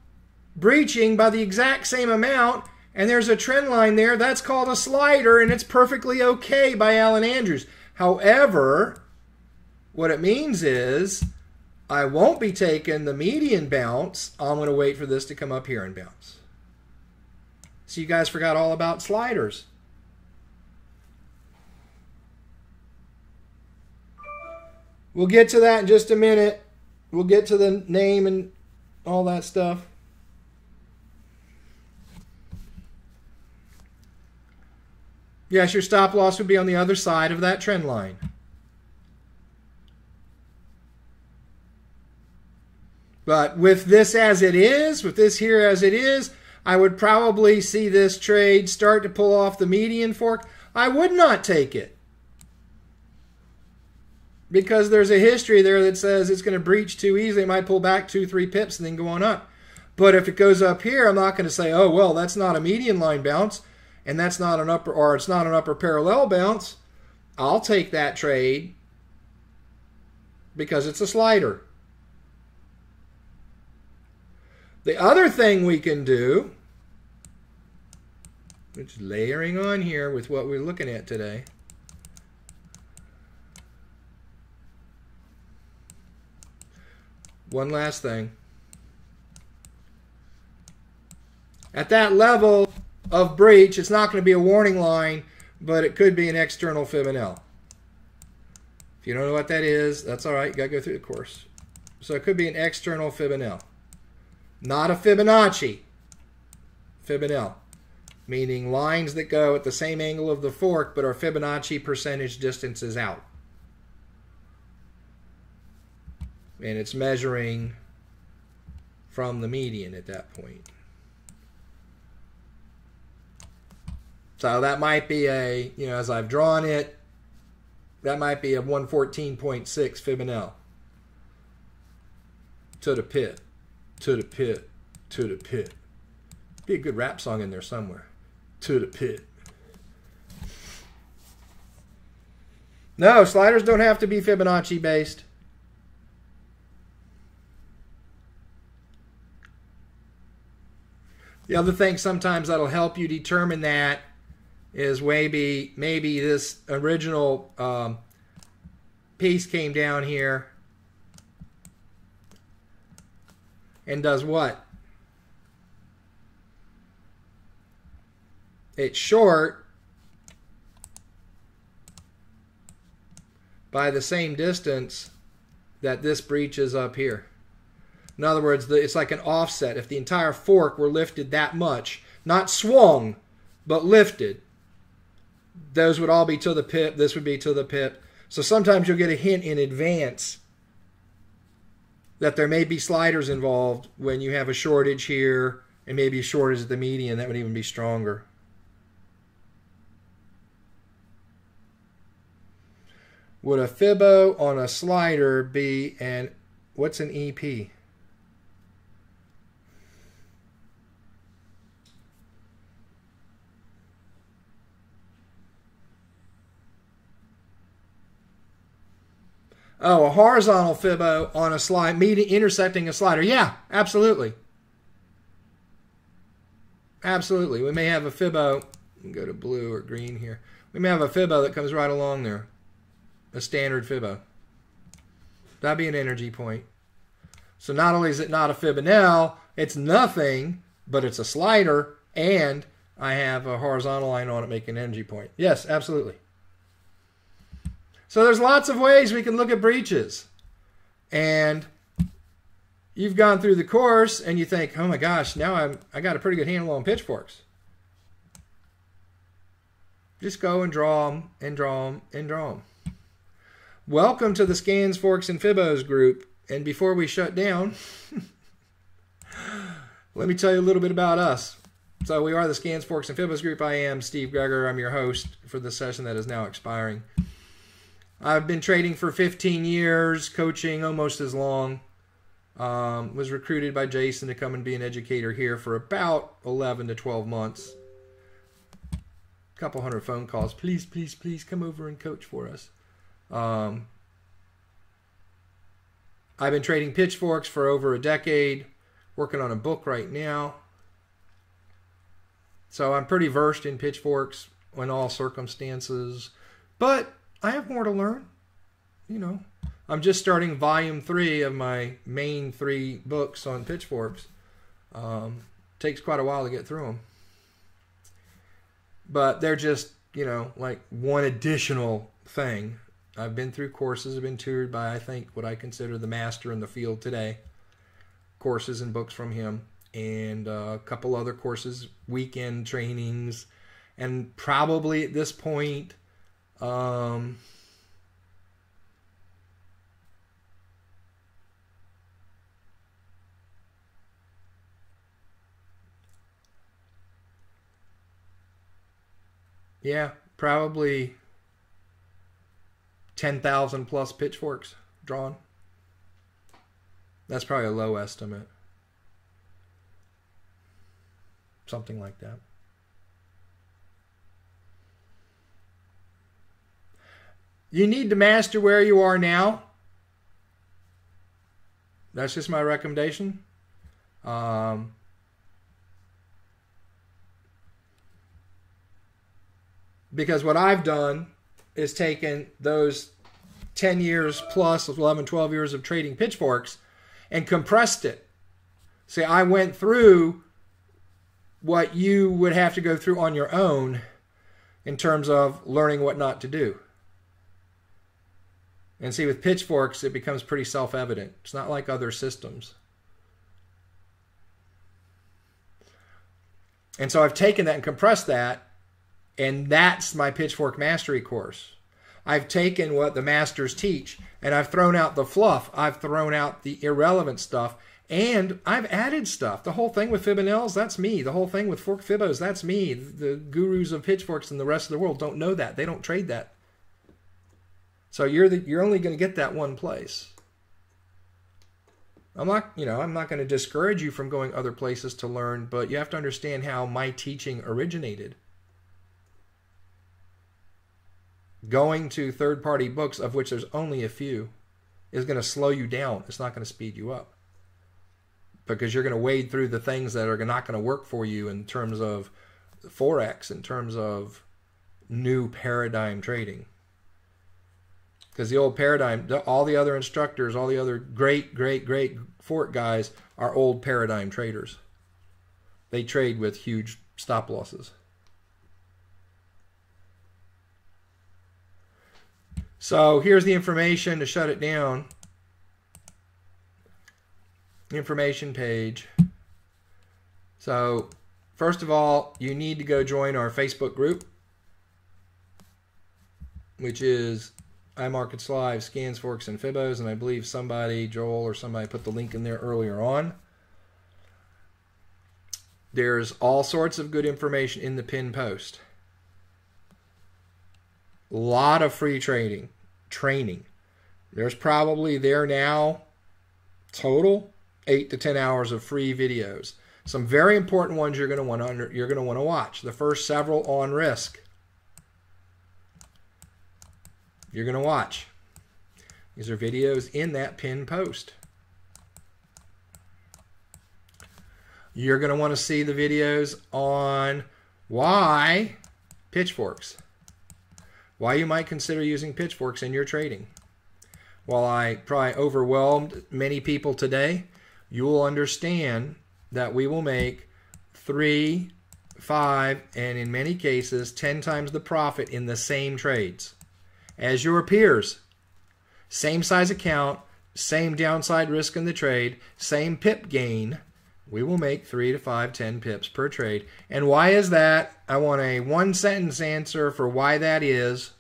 breaching by the exact same amount and there's a trend line there? That's called a slider, and it's perfectly okay by Alan Andrews. However, what it means is I won't be taking the median bounce. I'm going to wait for this to come up here and bounce. So you guys forgot all about sliders. We'll get to that in just a minute. We'll get to the name and all that stuff. Yes, your stop loss would be on the other side of that trend line. But with this as it is, with this here as it is, I would probably see this trade start to pull off the median fork. I would not take it, because there's a history there that says it's going to breach too easily. It might pull back 2-3 pips and then go on up. But if it goes up here, I'm not going to say, oh, well, that's not a median line bounce, and that's not an upper, or it's not an upper parallel bounce. I'll take that trade because it's a slider. The other thing we can do, which is layering on here with what we're looking at today, one last thing. At that level of breach, it's not going to be a warning line, but it could be an external Fib and L. If you don't know what that is, that's all right. You got to go through the course. So it could be an external Fib and L. Not a Fibonacci. Fib and L. Meaning lines that go at the same angle of the fork, but are Fibonacci percentage distances out. And it's measuring from the median at that point. So that might be a, as I've drawn it, that might be a 114.6 Fib and L. To the pit, to the pit, to the pit. Be a good rap song in there somewhere. To the pit. No, sliders don't have to be Fibonacci based. The other thing sometimes that'll help you determine that is maybe this original piece came down here and does what? It's short by the same distance that this breach is up here. In other words, it's like an offset. If the entire fork were lifted that much, not swung, but lifted, those would all be to the pip. This would be to the pip. So sometimes you'll get a hint in advance that there may be sliders involved when you have a shortage here and maybe a shortage at the median. That would even be stronger. Would a Fibo on a slider be an, what's an EP? Oh, a horizontal Fibo on a slide, intersecting a slider. Yeah, absolutely. Absolutely. We may have a Fibo, go to blue or green here. We may have a Fibo that comes right along there. A standard Fibo. That'd be an energy point. So not only is it not a Fibonacci, it's nothing, but it's a slider, and I have a horizontal line on it making an energy point. Yes, absolutely. So there's lots of ways we can look at breaches. And you've gone through the course and you think, oh my gosh, now I got a pretty good handle on pitchforks. Just go and draw them and draw them and draw them. Welcome to the Scans, Forks, and Fibos group. And before we shut down, let me tell you a little bit about us. So we are the Scans, Forks, and Fibos group. I am Steve Greger. I'm your host for the session that is now expiring. I've been trading for 15 years, coaching almost as long. Was recruited by Jason to come and be an educator here for about 11 to 12 months. A couple hundred phone calls. Please, please, please come over and coach for us. I've been trading pitchforks for over a decade, working on a book right now. So I'm pretty versed in pitchforks in all circumstances, but I have more to learn. You know, I'm just starting volume 3 of my main 3 books on pitchforks. Takes quite a while to get through them. But they're just, you know, like one additional thing. I've been through courses. I've been tutored by, I think, what I consider the master in the field today. Courses and books from him. And a couple other courses, weekend trainings. And probably at this point, yeah, probably 10,000 plus pitchforks drawn. That's probably a low estimate. Something like that. You need to master where you are now. That's just my recommendation. Because what I've done is taken those 10 years plus, 11, 12 years of trading pitchforks and compressed it. See, I went through what you would have to go through on your own in terms of learning what not to do. And see, with pitchforks, it becomes pretty self-evident. It's not like other systems. And so I've taken that and compressed that, and that's my pitchfork mastery course. I've taken what the masters teach, and I've thrown out the fluff. I've thrown out the irrelevant stuff, and I've added stuff. The whole thing with Fibonacci, that's me. The whole thing with fork Fibos, that's me. The gurus of pitchforks and the rest of the world don't know that. They don't trade that. So you're only going to get that one place. I'm not going to discourage you from going other places to learn, but you have to understand how my teaching originated. Going to third-party books, of which there's only a few, is going to slow you down. It's not going to speed you up. Because you're going to wade through the things that are not going to work for you in terms of Forex, in terms of new paradigm trading. Because the old paradigm, all the other instructors, all the other great fork guys are old paradigm traders. They trade with huge stop losses. So here's the information to shut it down. Information page. So first of all, you need to go join our Facebook group, which is iMarkets Live, Scans, Forks, and Fibos, and I believe somebody, Joel or somebody, put the link in there earlier on. There's all sorts of good information in the pinned post. A lot of free training. There's probably there now total 8 to 10 hours of free videos. Some very important ones you're going to want to watch. The first several on risk. You're going to watch. These are videos in that pinned post. You're going to want to see the videos on why pitchforks. Why you might consider using pitchforks in your trading. While I probably overwhelmed many people today, you will understand that we will make 3, 5, and in many cases 10 times the profit in the same trades as your peers. Same size account, same downside risk in the trade, same pip gain. We will make 3 to 5, 10 pips per trade. And why is that? I want a one-sentence answer for why that is.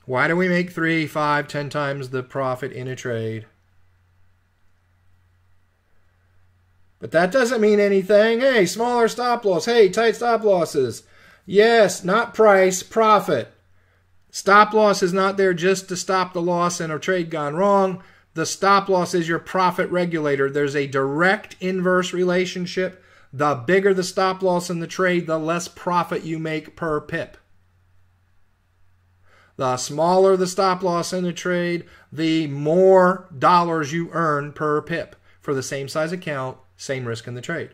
Why do we make 3, 5, 10 times the profit in a trade? But that doesn't mean anything. Hey, smaller stop loss. Hey, tight stop losses. Yes, not price, profit. Stop loss is not there just to stop the loss in a trade gone wrong. The stop loss is your profit regulator. There's a direct inverse relationship. The bigger the stop loss in the trade, the less profit you make per pip. The smaller the stop loss in the trade, the more dollars you earn per pip for the same size account, same risk in the trade.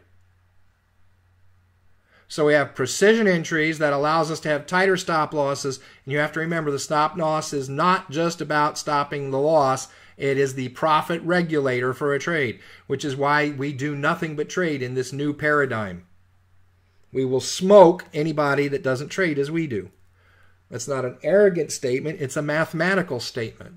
So we have precision entries that allows us to have tighter stop losses. And you have to remember the stop loss is not just about stopping the loss. It is the profit regulator for a trade, which is why we do nothing but trade in this new paradigm. We will smoke anybody that doesn't trade as we do. That's not an arrogant statement. It's a mathematical statement.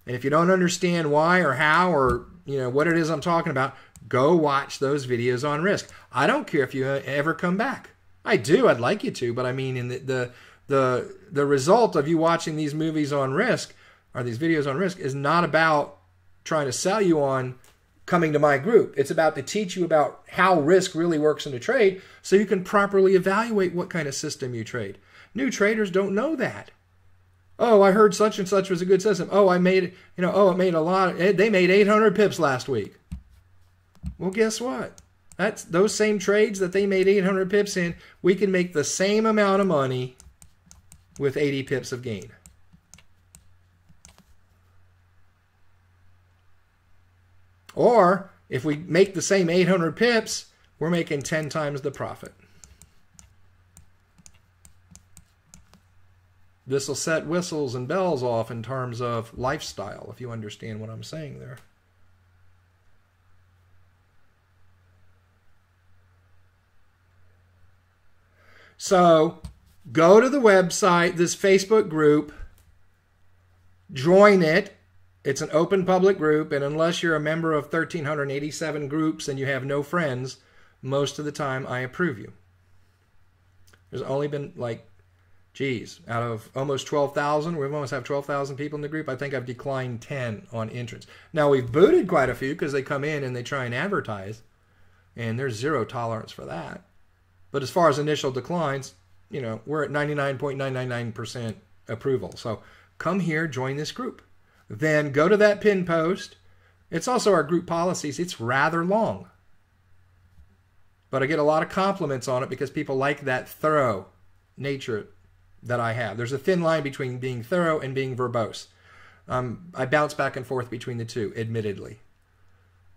And if you don't understand why or how or what it is I'm talking about, go watch those videos on risk. I don't care if you ever come back. I do. I'd like you to, but I mean, in the result of you watching these movies on risk or these videos on risk is not about trying to sell you on coming to my group. It's about to teach you about how risk really works in a trade, so you can properly evaluate what kind of system you trade. New traders don't know that. Oh, I heard such and such was a good system. Oh, I made, it made a lot. They made 800 pips last week. Well, guess what? That's those same trades that they made 800 pips in. We can make the same amount of money with 80 pips of gain. Or if we make the same 800 pips, we're making 10 times the profit. This will set whistles and bells off in terms of lifestyle, if you understand what I'm saying there. So go to the website, this Facebook group, join it. It's an open public group, and unless you're a member of 1,387 groups and you have no friends, most of the time I approve you. There's only been out of almost 12,000, we almost have 12,000 people in the group, I think I've declined 10 on entrance. Now, we've booted quite a few because they come in and they try and advertise, and there's zero tolerance for that. But as far as initial declines, we're at 99.999% approval. So come here, join this group. Then go to that pin post. It's also our group policies. It's rather long, but I get a lot of compliments on it because people like that thorough nature that I have. There's a thin line between being thorough and being verbose. I bounce back and forth between the two, admittedly.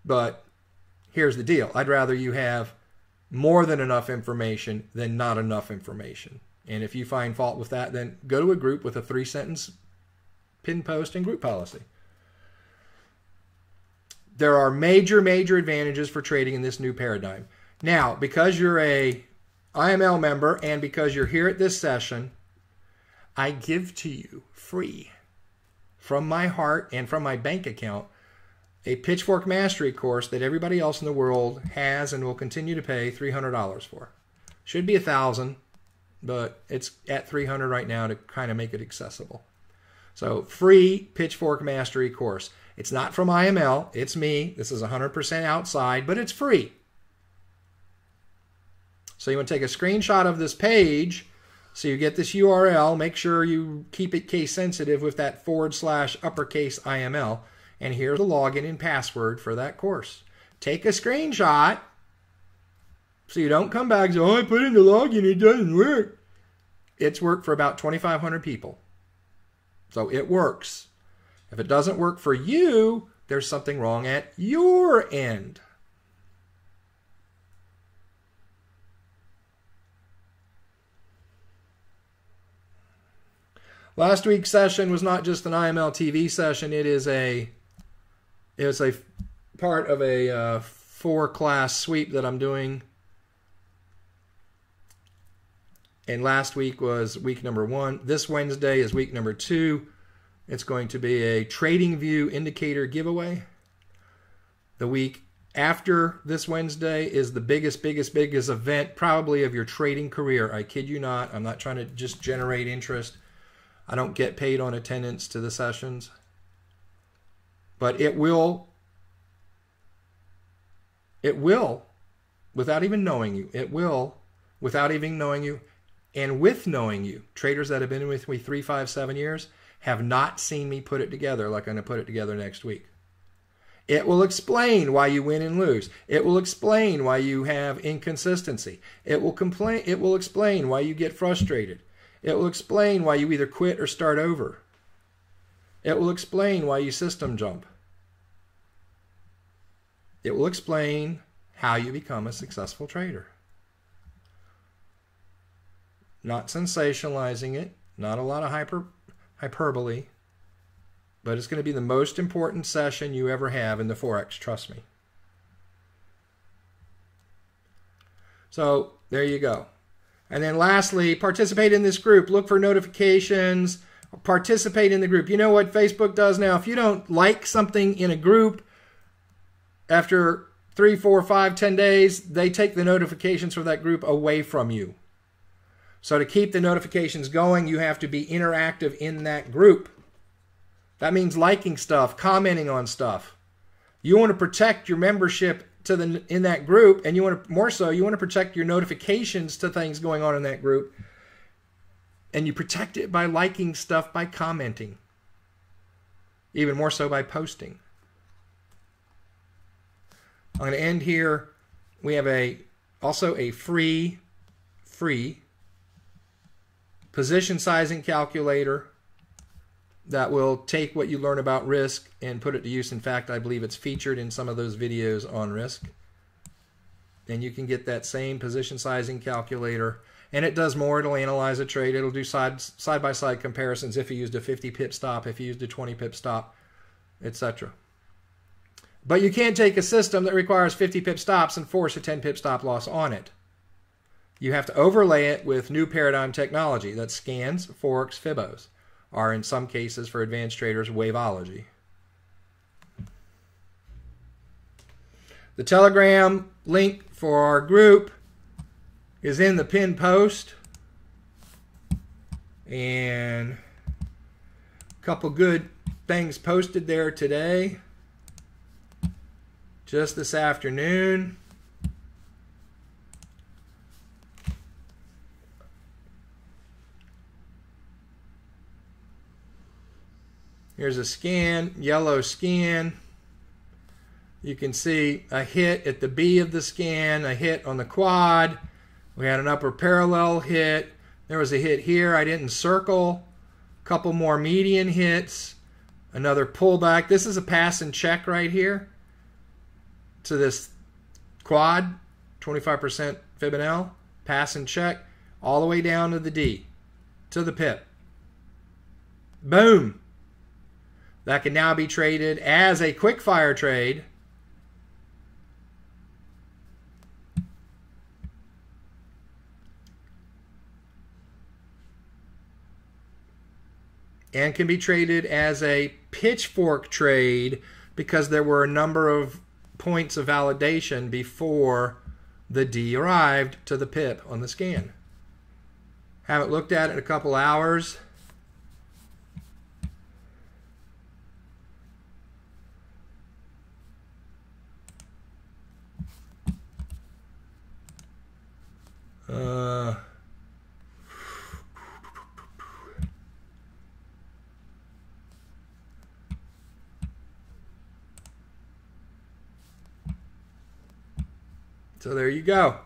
But here's the deal. I'd rather you have more than enough information than not enough information. And if you find fault with that, then go to a group with a 3-sentence pin post and group policy. There are major, major advantages for trading in this new paradigm. Now, because you're a IML member and because you're here at this session, I give to you free, from my heart and from my bank account, a Pitchfork Mastery course that everybody else in the world has and will continue to pay $300 for. Should be $1,000, but it's at $300 right now to kind of make it accessible. So free Pitchfork Mastery course. It's not from IML, it's me. This is 100% outside, but it's free. So you want to take a screenshot of this page so you get this URL. Make sure you keep it case sensitive with that /uppercase IML. And here's the login and password for that course. Take a screenshot so you don't come back and say, oh, I put in the login, it doesn't work. It's worked for about 2,500 people. So it works. If it doesn't work for you, there's something wrong at your end. Last week's session was not just an IML TV session. It was a part of a 4-class sweep that I'm doing. And last week was week number 1. This Wednesday is week number 2. It's going to be a TradingView indicator giveaway. The week after this Wednesday is the biggest event probably of your trading career. I kid you not. I'm not trying to just generate interest. I don't get paid on attendance to the sessions. But it will, without even knowing you, without even knowing you, and with knowing you, traders that have been with me 3, 5, 7 years have not seen me put it together like I'm going to put it together next week. It will explain why you win and lose. It will explain why you have inconsistency. It will explain why you get frustrated. It will explain why you either quit or start over. It will explain why you system jump. It will explain how you become a successful trader. Not sensationalizing it, not a lot of hyperbole, but it's going to be the most important session you ever have in the Forex, trust me. So there you go. And then lastly, participate in this group. Look for notifications. Participate in the group. You know what Facebook does now? If you don't like something in a group, after 3, 4, 5, 10 days, they take the notifications for that group away from you. So to keep the notifications going, you have to be interactive in that group. That means liking stuff, commenting on stuff. You want to protect your membership in that group, and you want to protect your notifications to things going on in that group. And you protect it by liking stuff, by commenting. Even more so by posting. I'm going to end here. We have also a free position sizing calculator that will take what you learn about risk and put it to use. In fact, I believe it's featured in some of those videos on risk. And you can get that same position sizing calculator. And it does more. It'll analyze a trade. It'll do side-by-side comparisons if you used a 50 pip stop, if you used a 20 pip stop, etc. But you can't take a system that requires 50 pip stops and force a 10 pip stop loss on it. You have to overlay it with new paradigm technology. That's scans, Forex, Fibos, or in some cases for advanced traders, Waveology. The Telegram link for our group is in the pinned post. And a couple good things posted there today. Just this afternoon. Here's a scan, yellow scan. You can see a hit at the B of the scan, a hit on the quad. We had an upper parallel hit. There was a hit here I didn't circle. A couple more median hits. Another pullback. This is a pass and check right here to this quad, 25% Fibonacci, pass and check, all the way down to the D, to the pip. Boom! That can now be traded as a quick fire trade. And can be traded as a pitchfork trade because there were a number of points of validation before the D arrived to the pip on the scan. Haven't looked at it in a couple hours. So there you go.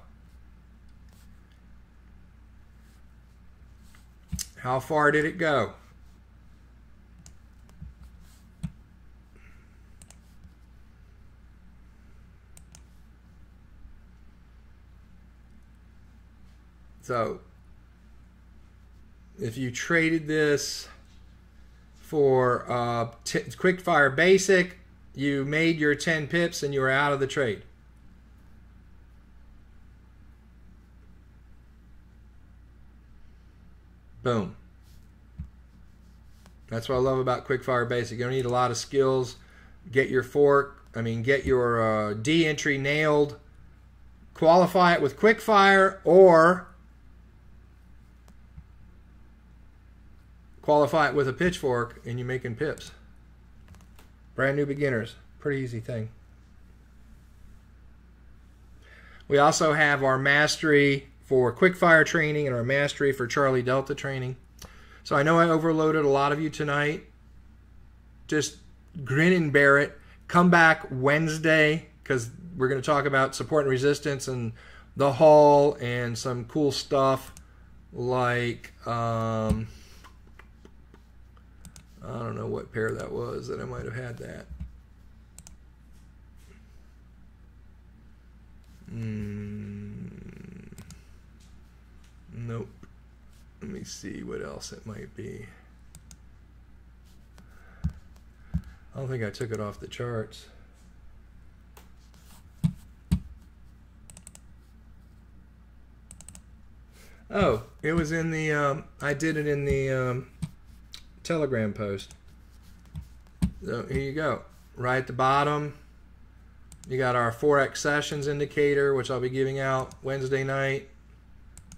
How far did it go? So if you traded this for quick fire basic, you made your 10 pips and you were out of the trade. Boom. That's what I love about quickfire basic. You don't need a lot of skills. Get your get your D entry nailed. Qualify it with quickfire or qualify it with a pitchfork and you're making pips. Brand new beginners. Pretty easy thing. We also have our mastery for quickfire training and our mastery for Charlie Delta training. So I know I overloaded a lot of you tonight. Just grin and bear it. Come back Wednesday because we're going to talk about support and resistance and the hull and some cool stuff like I don't know what pair that was that I might have had that. Nope. Let me see what else it might be. I don't think I took it off the charts. Oh, it was in the, I did it in the Telegram post. So here you go. Right at the bottom, you got our Forex sessions indicator, which I'll be giving out Wednesday night.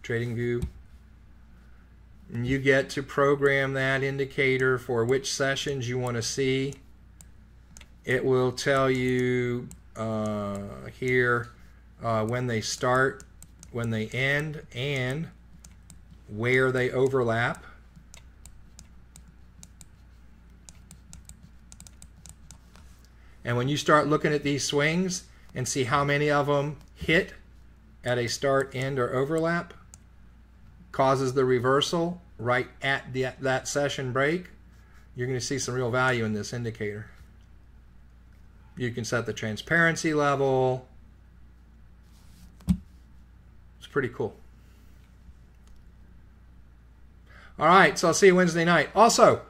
TradingView. And you get to program that indicator for which sessions you want to see. It will tell you here when they start, when they end, and where they overlap. And when you start looking at these swings and see how many of them hit at a start, end, or overlap, causes the reversal right at that session break, you're going to see some real value in this indicator. You can set the transparency level. It's pretty cool. All right, so I'll see you Wednesday night. Also,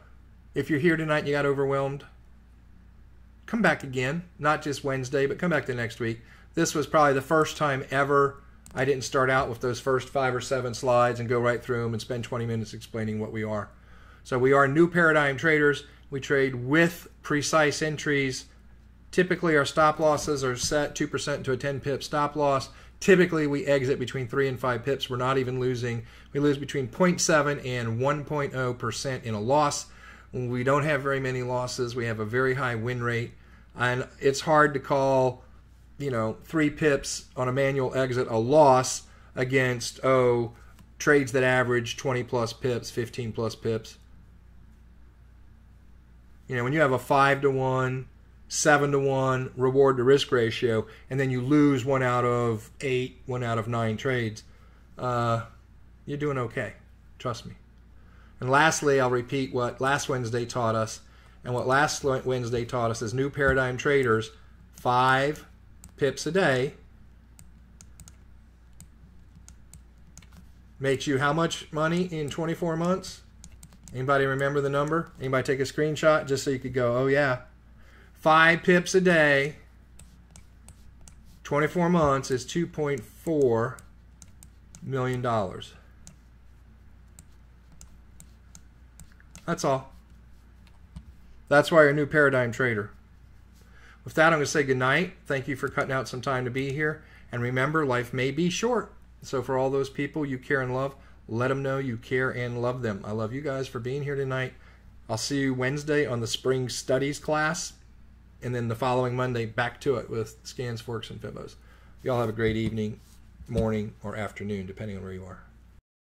if you're here tonight and you got overwhelmed, come back again. Not just Wednesday, but come back to next week. This was probably the first time ever I didn't start out with those first 5 or 7 slides and go right through them and spend 20 minutes explaining what we are. So we are new paradigm traders. We trade with precise entries. Typically our stop losses are set 2% to a 10 pip stop loss. Typically we exit between 3 and 5 pips. We're not even losing. We lose between 0.7 and 1.0% in a loss. When we don't have very many losses, we have a very high win rate. And it's hard to call 3 pips on a manual exit a loss against, trades that average 20 plus pips, 15 plus pips. You know, when you have a 5-to-1, 7-to-1 reward to risk ratio, and then you lose 1 out of 8, 1 out of 9 trades, you're doing okay. Trust me. And lastly, I'll repeat what last Wednesday taught us. And what last Wednesday taught us is new paradigm traders, 5 pips a day makes you how much money in 24 months? Anybody remember the number? Anybody take a screenshot just so you could go, oh yeah. 5 pips a day, 24 months is $2.4 million. That's all. That's why you're a new paradigm trader. With that, I'm going to say goodnight. Thank you for cutting out some time to be here. And remember, life may be short. So for all those people you care and love, let them know you care and love them. I love you guys for being here tonight. I'll see you Wednesday on the spring studies class. And then the following Monday, back to it with scans, forks, and Fibos. Y'all have a great evening, morning, or afternoon, depending on where you are.